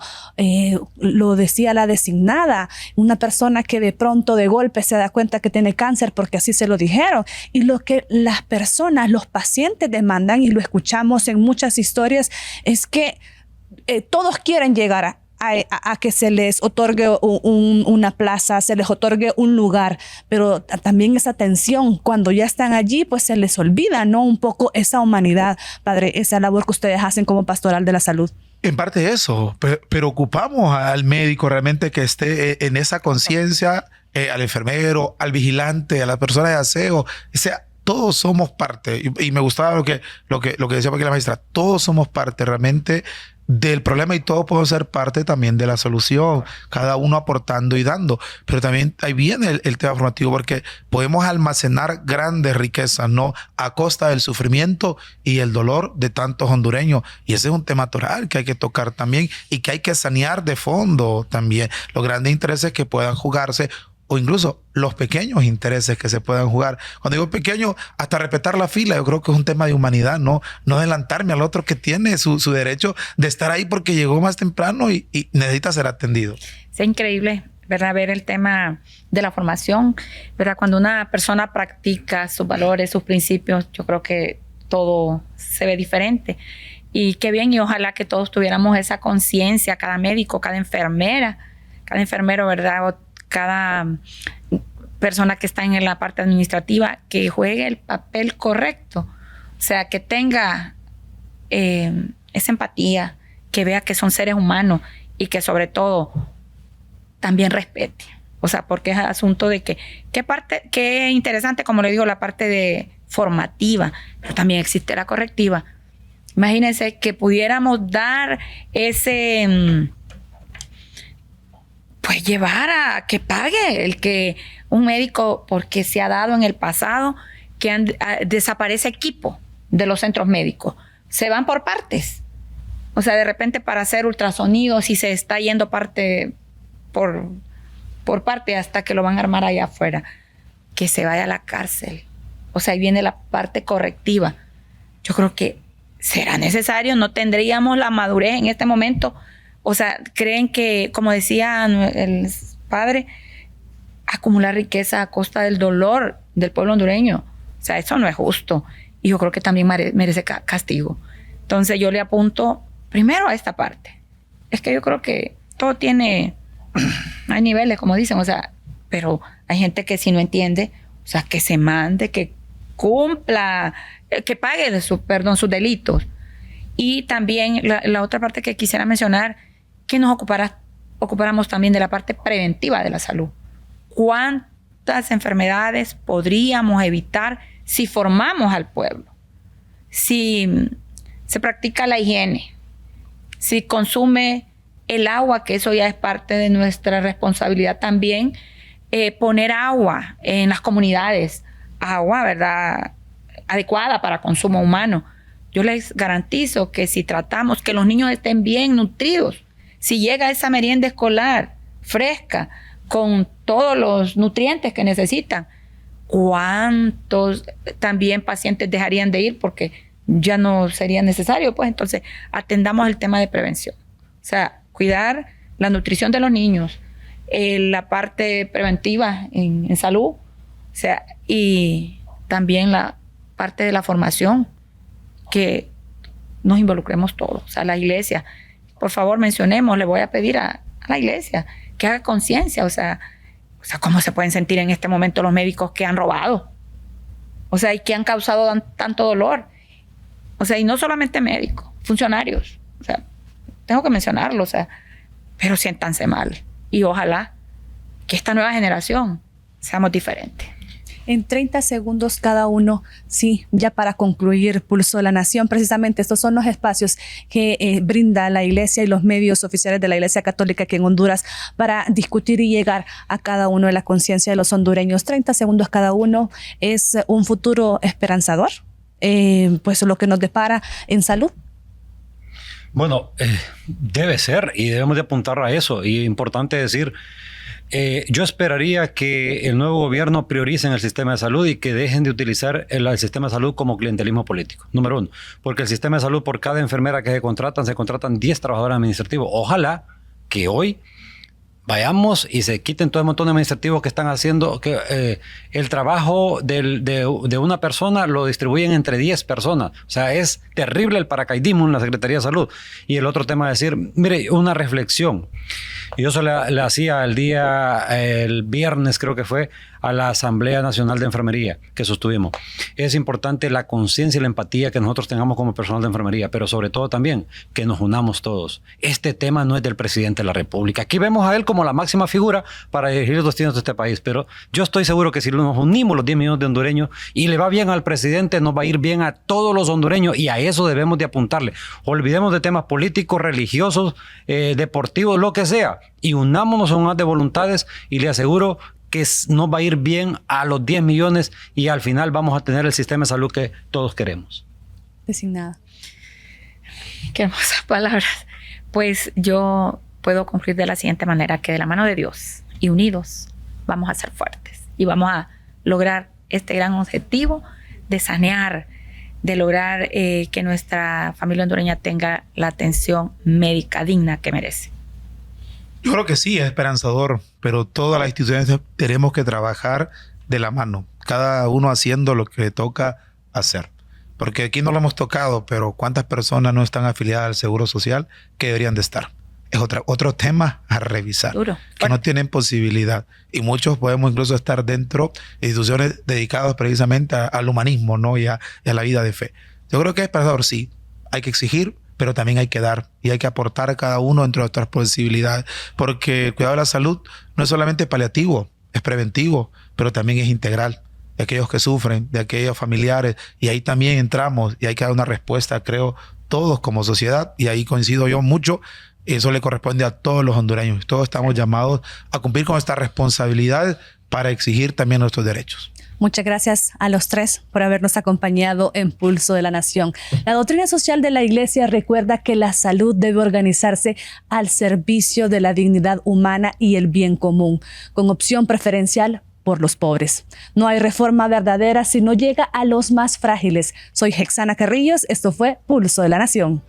Lo decía la designada. Una persona que de pronto, de golpe, se da cuenta que tiene cáncer porque así se lo dijeron. Y lo que las personas, los pacientes demandan, y lo escuchamos en muchas historias, es que todos quieren llegar a que se les otorgue una plaza, se les otorgue un lugar, pero también esa atención, cuando ya están allí, pues se les olvida, ¿no? Un poco esa humanidad, padre, esa labor que ustedes hacen como pastoral de la salud. En parte eso, pero ocupamos al médico realmente que esté en esa conciencia, al enfermero, al vigilante, a la persona de aseo, o sea, todos somos parte, y me gustaba lo que decía aquí la maestra, todos somos parte realmente del problema y todos podemos ser parte también de la solución, cada uno aportando y dando. Pero también ahí viene el tema formativo, porque podemos almacenar grandes riquezas, ¿no?, a costa del sufrimiento y el dolor de tantos hondureños. Y ese es un tema toral que hay que tocar también y que hay que sanear de fondo también. Los grandes intereses que puedan jugarse, o incluso los pequeños intereses que se puedan jugar. Cuando digo pequeño, hasta respetar la fila, yo creo que es un tema de humanidad, no adelantarme al otro que tiene su derecho de estar ahí porque llegó más temprano y necesita ser atendido. Es increíble, ¿verdad?, ver el tema de la formación, ¿verdad? Cuando una persona practica sus valores, sus principios, yo creo que todo se ve diferente. Y qué bien, y ojalá que todos tuviéramos esa conciencia, cada médico, cada enfermero, ¿verdad?, cada persona que está en la parte administrativa, que juegue el papel correcto, o sea, que tenga esa empatía, que vea que son seres humanos y que sobre todo también respete. O sea, porque es asunto de qué interesante, como le digo, la parte de formativa, pero también existe la correctiva. Imagínense que pudiéramos dar ese, pues llevar a que pague un médico, porque se ha dado en el pasado que desaparece equipo de los centros médicos. Se van por partes. O sea, de repente para hacer ultrasonidos y se está yendo parte por parte hasta que lo van a armar allá afuera. Que se vaya a la cárcel. O sea, ahí viene la parte correctiva. Yo creo que será necesario, no tendríamos la madurez en este momento. O sea, creen que, como decía el padre, acumular riqueza a costa del dolor del pueblo hondureño. O sea, eso no es justo. Y yo creo que también merece castigo. Entonces yo le apunto primero a esta parte. Es que yo creo que todo hay niveles, como dicen, o sea, pero hay gente que si no entiende, o sea, que se mande, que cumpla, que pague sus delitos. Y también la otra parte que quisiera mencionar, que nos ocupáramos también de la parte preventiva de la salud. ¿Cuántas enfermedades podríamos evitar si formamos al pueblo? Si se practica la higiene, si consume el agua, que eso ya es parte de nuestra responsabilidad también, poner agua en las comunidades, agua, ¿verdad?, adecuada para consumo humano. Yo les garantizo que si tratamos que los niños estén bien nutridos, si llega esa merienda escolar fresca, con todos los nutrientes que necesitan, ¿cuántos también pacientes dejarían de ir porque ya no sería necesario? Pues entonces atendamos el tema de prevención. O sea, cuidar la nutrición de los niños, la parte preventiva en salud, o sea, y también la parte de la formación, que nos involucremos todos. O sea, la iglesia, por favor mencionemos, le voy a pedir a la iglesia que haga conciencia, o sea, ¿cómo se pueden sentir en este momento los médicos que han robado? O sea, y que han causado tanto dolor. O sea, y no solamente médicos, funcionarios. O sea, tengo que mencionarlo, o sea, pero siéntanse mal. Y ojalá que esta nueva generación seamos diferentes. En 30 segundos cada uno, sí, ya para concluir, Pulso de la Nación, precisamente estos son los espacios que brinda la Iglesia y los medios oficiales de la Iglesia Católica aquí en Honduras para discutir y llegar a cada uno de la conciencia de los hondureños. 30 segundos cada uno, es un futuro esperanzador, pues lo que nos depara en salud. Bueno, debe ser y debemos de apuntar a eso. Y es importante decir, yo esperaría que el nuevo gobierno priorice en el sistema de salud y que dejen de utilizar el sistema de salud como clientelismo político. Número uno, porque el sistema de salud, por cada enfermera que se contratan 10 trabajadores administrativos. Ojalá que hoy vayamos y se quiten todo el montón de administrativos que están haciendo, que el trabajo de una persona lo distribuyen entre 10 personas. O sea, es terrible el paracaidismo en la Secretaría de Salud. Y el otro tema es decir, mire, una reflexión. Yo se la hacía el viernes, creo que fue, a la Asamblea Nacional de Enfermería que sostuvimos. Es importante la conciencia y la empatía que nosotros tengamos como personal de enfermería, pero sobre todo también que nos unamos todos. Este tema no es del presidente de la República. Aquí vemos a él como la máxima figura para dirigir los destinos de este país, pero yo estoy seguro que si nos unimos los 10 millones de hondureños y le va bien al presidente, nos va a ir bien a todos los hondureños, y a eso debemos de apuntarle. Olvidemos de temas políticos, religiosos, deportivos, lo que sea, y unámonos a un haz de voluntades, y le aseguro que nos va a ir bien a los 10 millones y al final vamos a tener el sistema de salud que todos queremos. Designada. Qué hermosas palabras. Pues yo puedo concluir de la siguiente manera, que de la mano de Dios y unidos vamos a ser fuertes y vamos a lograr este gran objetivo de sanear, de lograr que nuestra familia hondureña tenga la atención médica digna que merece. Yo creo que sí, es esperanzador, pero todas las instituciones tenemos que trabajar de la mano, cada uno haciendo lo que le toca hacer. Porque aquí no lo hemos tocado, pero ¿cuántas personas no están afiliadas al Seguro Social que deberían de estar? Es otro tema a revisar, duro, que no tienen posibilidad. Y muchos podemos incluso estar dentro de instituciones dedicadas precisamente al humanismo, ¿no? y a la vida de fe. Yo creo que es esperanzador, sí. Hay que exigir, pero también hay que dar y hay que aportar a cada uno dentro de nuestras posibilidades, porque el cuidado de la salud no es solamente paliativo, es preventivo, pero también es integral. De aquellos que sufren, de aquellos familiares, y ahí también entramos y hay que dar una respuesta, creo, todos como sociedad, y ahí coincido yo mucho. Eso le corresponde a todos los hondureños. Todos estamos llamados a cumplir con esta responsabilidad para exigir también nuestros derechos. Muchas gracias a los tres por habernos acompañado en Pulso de la Nación. La doctrina social de la Iglesia recuerda que la salud debe organizarse al servicio de la dignidad humana y el bien común, con opción preferencial por los pobres. No hay reforma verdadera si no llega a los más frágiles. Soy Hexana Carrillos. Esto fue Pulso de la Nación.